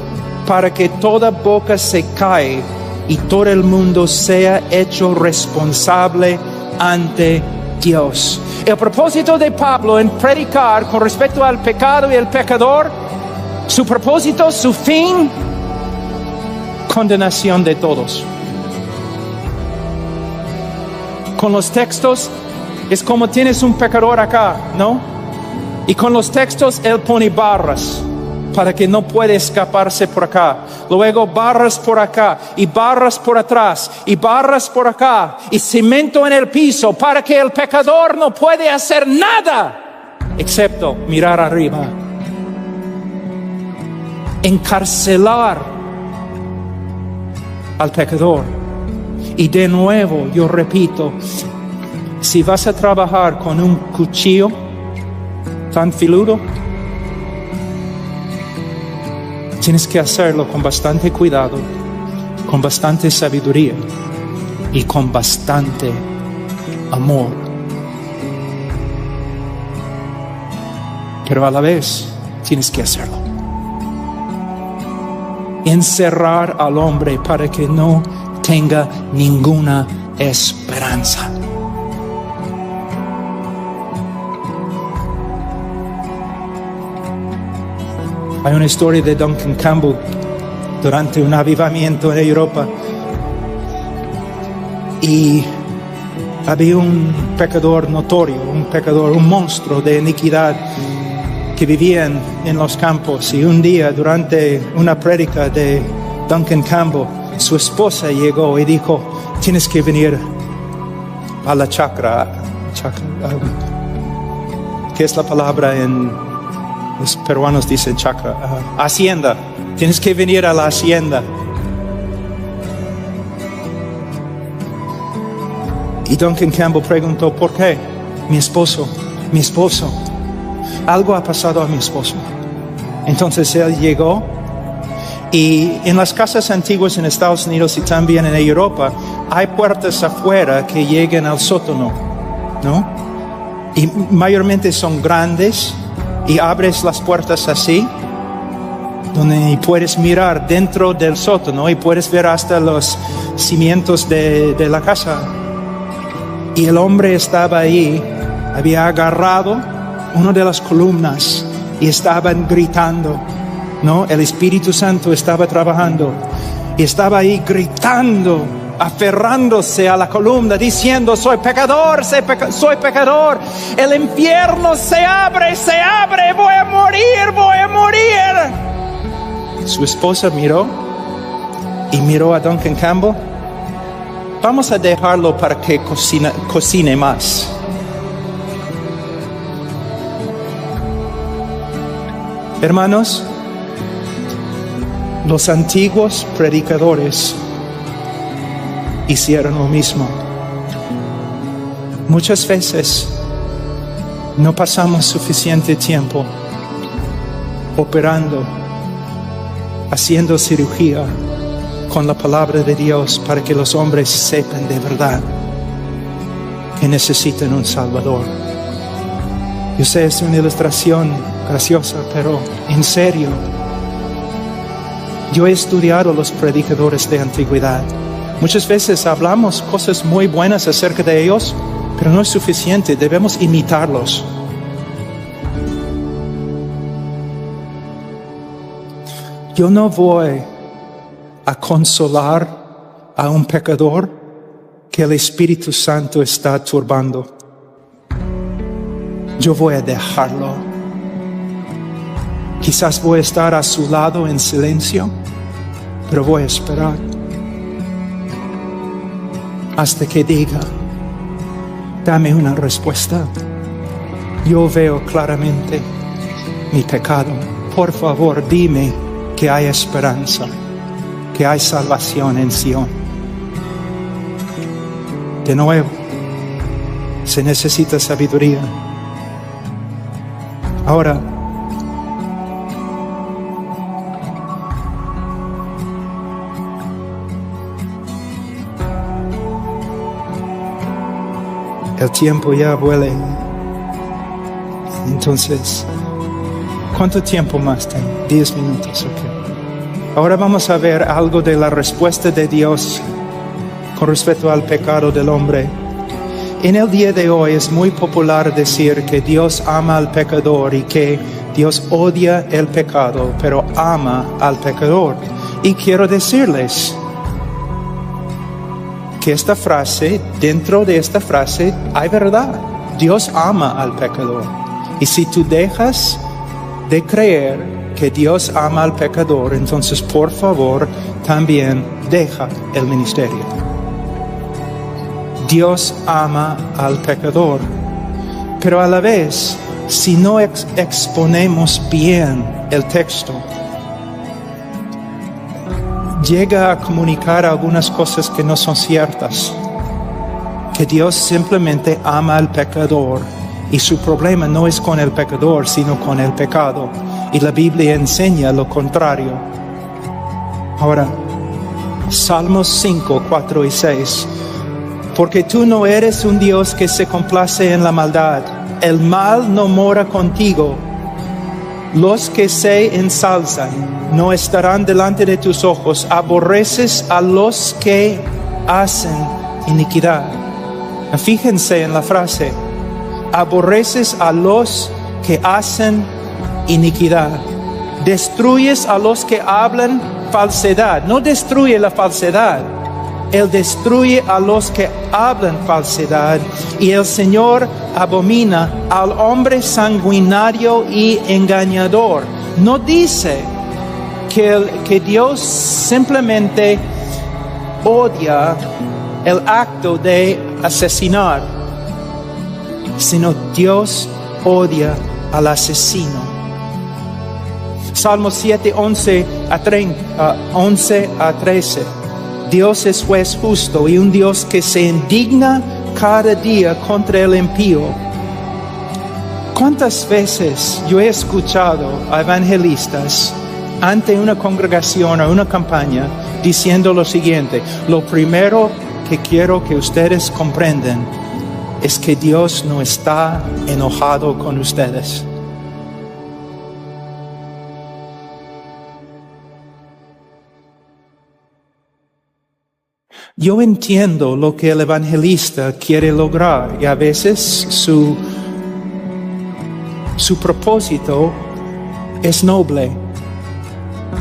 para que toda boca se calle y todo el mundo sea hecho responsable ante Dios. El propósito de Pablo en predicar con respecto al pecado y el pecador, su propósito, su fin, condenación de todos. Con los textos es como tienes un pecador acá, ¿no? Y con los textos él pone barras para que no pueda escaparse por acá. Luego barras por acá y barras por atrás y barras por acá y cemento en el piso para que el pecador no puede hacer nada excepto mirar arriba. Encarcelar al pecador. Y de nuevo yo repito, si vas a trabajar con un cuchillo tan filudo, tienes que hacerlo con bastante cuidado, con bastante sabiduría y con bastante amor. Pero a la vez tienes que hacerlo. Encerrar al hombre para que no tenga ninguna esperanza. Hay una historia de Duncan Campbell durante un avivamiento en Europa, y había un pecador notorio, un monstruo de iniquidad que vivía en los campos. Y un día, durante una prédica de Duncan Campbell, su esposa llegó y dijo: tienes que venir a la chacra. ¿Qué es la palabra en... Los peruanos dicen chacra? Hacienda. Tienes que venir a la hacienda. Y Duncan Campbell preguntó: ¿por qué? Mi esposo. Algo ha pasado a mi esposo. Entonces él llegó, y en las casas antiguas en Estados Unidos y también en Europa hay puertas afuera que llegan al sótano, ¿no? Y mayormente son grandes, y abres las puertas así, donde puedes mirar dentro del sótano y puedes ver hasta los cimientos de la casa. Y el hombre estaba ahí, había agarrado una de las columnas y estaban gritando, ¿no? El Espíritu Santo estaba trabajando y estaba ahí gritando, aferrándose a la columna, diciendo: soy pecador, soy pecador, el infierno se abre, voy a morir. Su esposa miró a Duncan Campbell. Vamos a dejarlo para que cocine más. Hermanos, los antiguos predicadores hicieron lo mismo. Muchas veces no pasamos suficiente tiempo operando haciendo cirugía con la palabra de Dios para que los hombres sepan de verdad que necesitan un Salvador. Yo sé, es una ilustración graciosa, pero en serio, yo he estudiado los predicadores de antigüedad. Muchas veces hablamos cosas muy buenas acerca de ellos, pero no es suficiente, debemos imitarlos. Yo no voy a consolar a un pecador que el Espíritu Santo está turbando. Yo voy a dejarlo. Quizás voy a estar a su lado en silencio, pero voy a esperar hasta que diga, dame una respuesta. Yo veo claramente mi pecado. Por favor, dime que hay esperanza, que hay salvación en Sion. De nuevo, se necesita sabiduría. Ahora, el tiempo ya vuela. Entonces, ¿cuánto tiempo más tengo? 10 minutos, ok. Ahora vamos a ver algo de la respuesta de Dios con respecto al pecado del hombre. En el día de hoy es muy popular decir que Dios ama al pecador y que Dios odia el pecado, pero ama al pecador. Y quiero decirles que esta frase, dentro de esta frase hay verdad. Dios ama al pecador. Y si tú dejas de creer que Dios ama al pecador, entonces por favor también deja el ministerio. Dios ama al pecador, pero a la vez, si no exponemos bien el texto, llega a comunicar algunas cosas que no son ciertas, que Dios simplemente ama al pecador y su problema no es con el pecador, sino con el pecado, y la Biblia enseña lo contrario. Ahora, Salmos 5, 4 y 6. Porque tú no eres un Dios que se complace en la maldad. El mal no mora contigo. Los que se ensalzan no estarán delante de tus ojos. Aborreces a los que hacen iniquidad. Fíjense en la frase. Aborreces a los que hacen iniquidad. Destruyes a los que hablan falsedad. No destruye la falsedad. Él destruye a los que hablan falsedad, y el Señor abomina al hombre sanguinario y engañador. No dice que Dios simplemente odia el acto de asesinar, sino Dios odia al asesino. Salmo 7, 11 a 13. Dios es juez justo y un Dios que se indigna cada día contra el impío. ¿Cuántas veces yo he escuchado a evangelistas ante una congregación o una campaña diciendo lo siguiente: lo primero que quiero que ustedes comprendan es que Dios no está enojado con ustedes. Yo entiendo lo que el evangelista quiere lograr, y a veces su propósito es noble,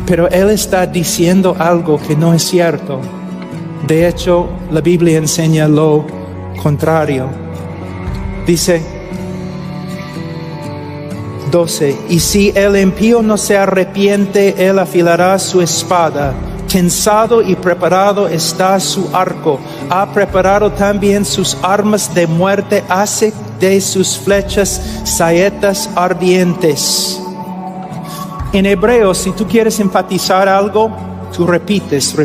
pero él está diciendo algo que no es cierto. De hecho, la Biblia enseña lo contrario. Dice 12: y si el impío no se arrepiente, él afilará su espada. Tensado y preparado está su arco. Ha preparado también sus armas de muerte. Hace de sus flechas saetas ardientes. En hebreo, si tú quieres enfatizar algo, tú repites.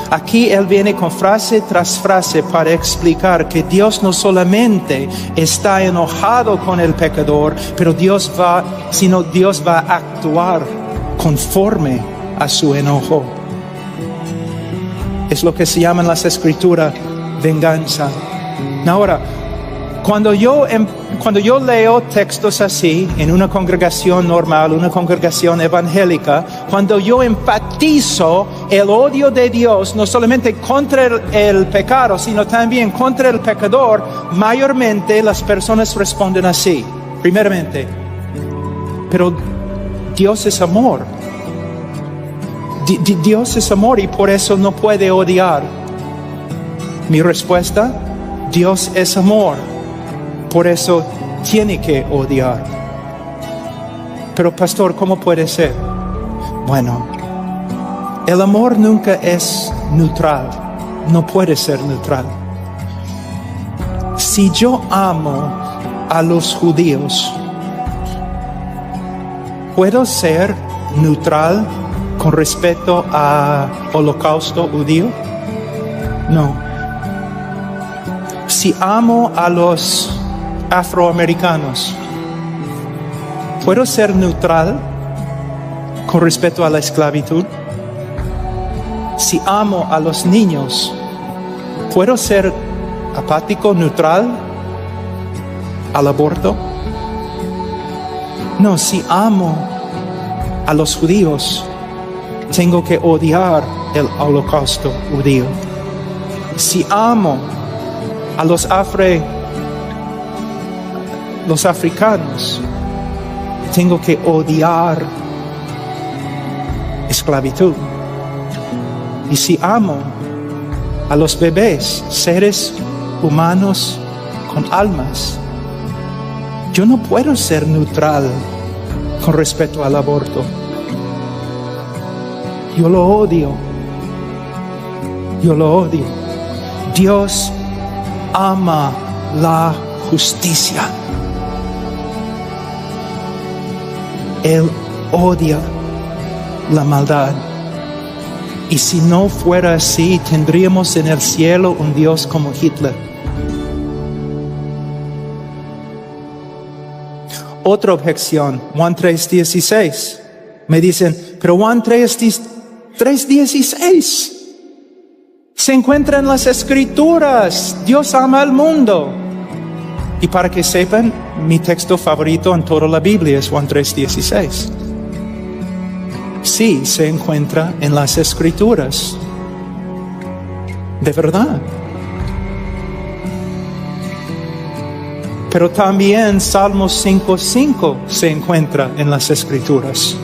Aquí él viene con frase tras frase para explicar que Dios no solamente está enojado con el pecador, pero Dios va a actuar conforme a su enojo. Es lo que se llama en las Escrituras venganza. Ahora, cuando yo leo textos así en una congregación normal, una congregación evangélica, cuando yo enfatizo el odio de Dios, no solamente contra el pecado, sino también contra el pecador, mayormente las personas responden así. Primeramente, pero Dios es amor. Dios es amor y por eso no puede odiar. Mi respuesta, Dios es amor. Por eso tiene que odiar. Pero pastor, ¿cómo puede ser? Bueno, el amor nunca es neutral. No puede ser neutral. Si yo amo a los judíos, ¿puedo ser neutral con respecto al holocausto judío? No. Si amo a los afroamericanos, ¿puedo ser neutral con respecto a la esclavitud? Si amo a los niños, ¿puedo ser apático, neutral al aborto? No, si amo a los judíos, tengo que odiar el holocausto judío. Si amo a los africanos, tengo que odiar esclavitud. Y si amo a los bebés, seres humanos con almas, yo no puedo ser neutral con respecto al aborto. Yo lo odio. Yo lo odio. Dios ama la justicia. Él odia la maldad. Y si no fuera así, tendríamos en el cielo un Dios como Hitler. Otra objeción, Juan 3:16. Me dicen, pero Juan 3:16 se encuentra en las Escrituras. Dios ama al mundo. Y para que sepan, mi texto favorito en toda la Biblia es Juan 3:16. Sí, se encuentra en las Escrituras. De verdad. Pero también Salmos 5:5 se encuentra en las Escrituras.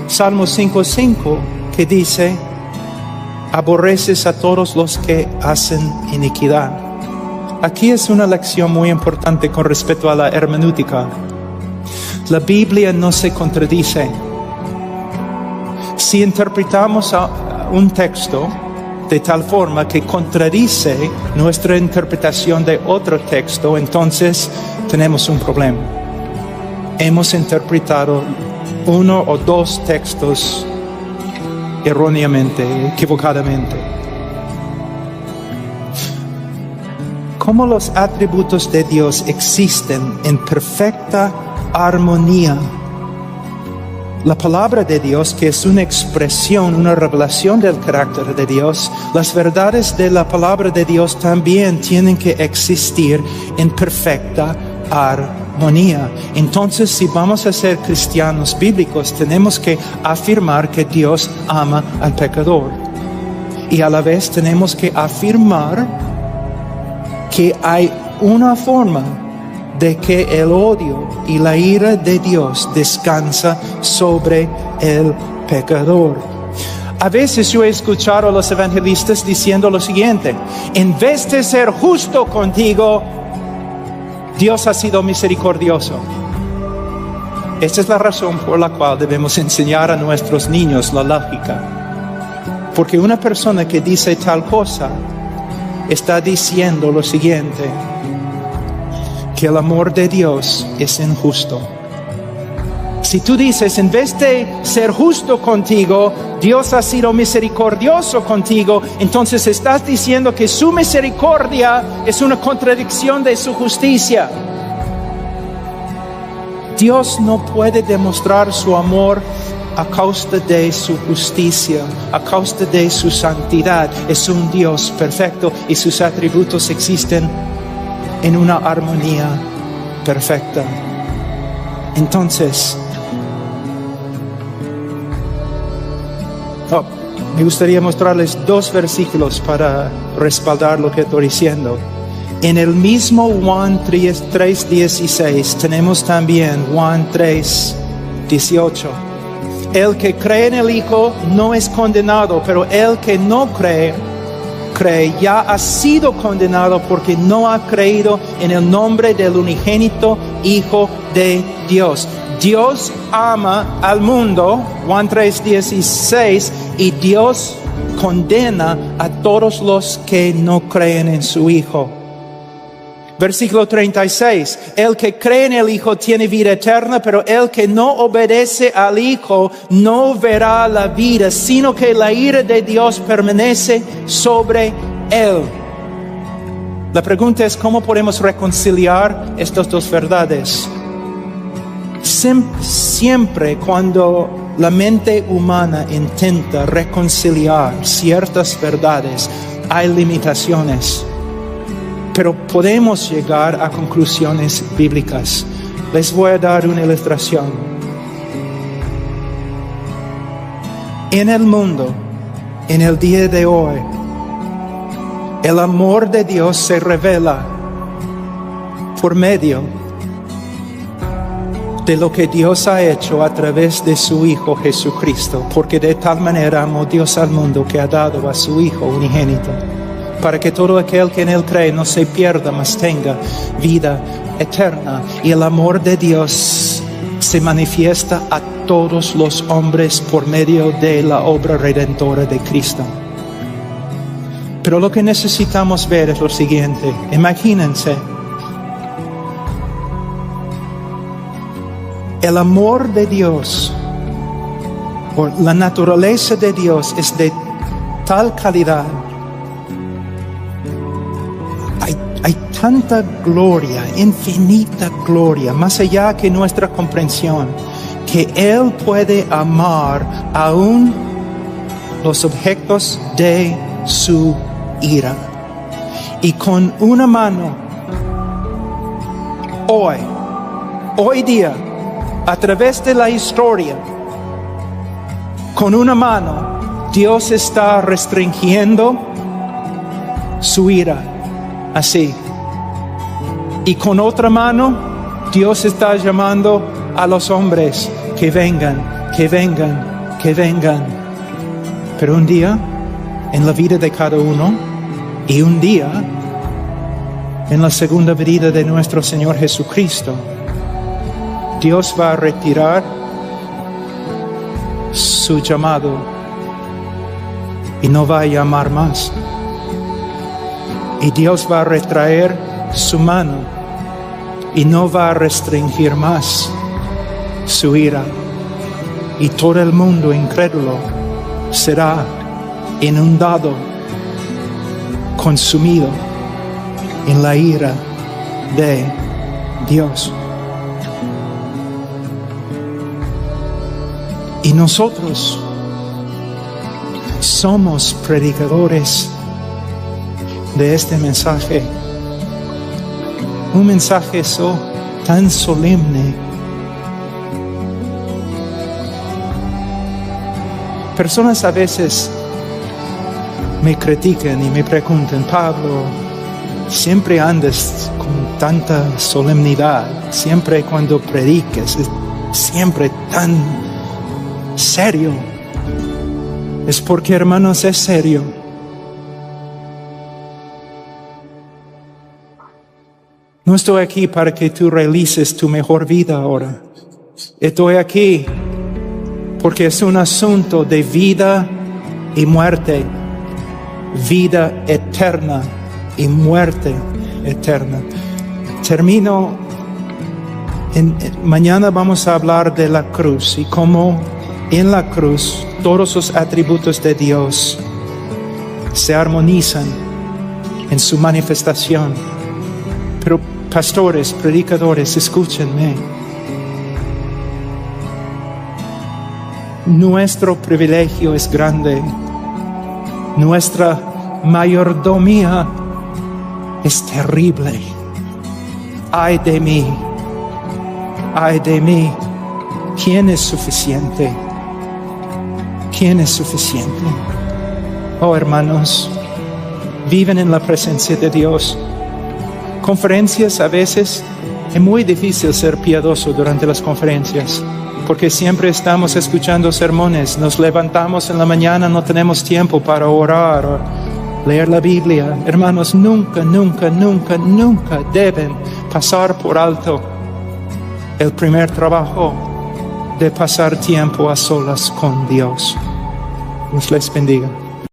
Salmos 5:5 que dice, aborreces a todos los que hacen iniquidad. Aquí es una lección muy importante con respecto a la hermenéutica. La Biblia no se contradice. Si interpretamos un texto de tal forma que contradice nuestra interpretación de otro texto, entonces tenemos un problema. Hemos interpretado uno o dos textos erróneamente, equivocadamente. Como los atributos de Dios existen en perfecta armonía, la palabra de Dios, que es una expresión, una revelación del carácter de Dios, las verdades de la palabra de Dios también tienen que existir en perfecta armonía. Entonces, si vamos a ser cristianos bíblicos, tenemos que afirmar que Dios ama al pecador. Y a la vez tenemos que afirmar que hay una forma de que el odio y la ira de Dios descansa sobre el pecador. A veces yo he escuchado a los evangelistas diciendo lo siguiente: en vez de ser justo contigo, Dios ha sido misericordioso. Esta es la razón por la cual debemos enseñar a nuestros niños la lógica. Porque una persona que dice tal cosa está diciendo lo siguiente: que el amor de Dios es injusto. Si tú dices, en vez de ser justo contigo, Dios ha sido misericordioso contigo, entonces estás diciendo que su misericordia es una contradicción de su justicia. Dios no puede demostrar su amor a causa de su justicia, a causa de su santidad. Es un Dios perfecto y sus atributos existen en una armonía perfecta. Entonces, me gustaría mostrarles 2 versículos para respaldar lo que estoy diciendo. En el mismo Juan 3:16 tenemos también Juan 3:18. El que cree en el Hijo no es condenado, pero el que no cree ya ha sido condenado porque no ha creído en el nombre del unigénito Hijo de Dios. Dios ama al mundo, Juan 3:16, y Dios condena a todos los que no creen en su Hijo. Versículo 36, el que cree en el Hijo tiene vida eterna, pero el que no obedece al Hijo no verá la vida, sino que la ira de Dios permanece sobre él. La pregunta es, ¿cómo podemos reconciliar estas 2 verdades? Siempre cuando la mente humana intenta reconciliar ciertas verdades, hay limitaciones. Pero podemos llegar a conclusiones bíblicas. Les voy a dar una ilustración. En el mundo, en el día de hoy, el amor de Dios se revela por medio de lo que Dios ha hecho a través de su Hijo Jesucristo. Porque de tal manera amó Dios al mundo que ha dado a su Hijo unigénito, para que todo aquel que en Él cree no se pierda, mas tenga vida eterna. Y el amor de Dios se manifiesta a todos los hombres por medio de la obra redentora de Cristo. Pero lo que necesitamos ver es lo siguiente. Imagínense, el amor de Dios, o la naturaleza de Dios, es de tal calidad. Hay tanta gloria, infinita gloria, más allá que nuestra comprensión, que Él puede amar aún los objetos de su ira. Y con una mano, hoy día, a través de la historia, con una mano, Dios está restringiendo su ira. Así. Y con otra mano, Dios está llamando a los hombres que vengan, que vengan, que vengan. Pero un día, en la vida de cada uno, y un día, en la segunda venida de nuestro Señor Jesucristo, Dios va a retirar su llamado y no va a llamar más. Y Dios va a retraer su mano y no va a restringir más su ira. Y todo el mundo incrédulo será inundado, consumido en la ira de Dios. Y nosotros somos predicadores de este mensaje, un mensaje tan solemne. Personas a veces me critican y me preguntan: Pablo, siempre andas con tanta solemnidad, siempre cuando prediques, siempre tan serio. Es porque, hermanos, es serio. No estoy aquí para que tú realices tu mejor vida ahora. Estoy aquí porque es un asunto de vida y muerte, vida eterna y muerte eterna. Termino. Mañana vamos a hablar de la cruz y cómo en la cruz todos los atributos de Dios se armonizan en su manifestación. Pero pastores, predicadores, escúchenme. nuestro privilegio es grande. Nuestra mayordomía es terrible. Ay de mí, ay de mí. ¿Quién es suficiente? ¿Quién es suficiente? Oh, hermanos, viven en la presencia de Dios. Conferencias a veces es muy difícil ser piadoso durante las conferencias, porque siempre estamos escuchando sermones. Nos levantamos en la mañana, no tenemos tiempo para orar o leer la Biblia. Hermanos, nunca, nunca, nunca, nunca deben pasar por alto el primer trabajo de pasar tiempo a solas con Dios. Dios les bendiga.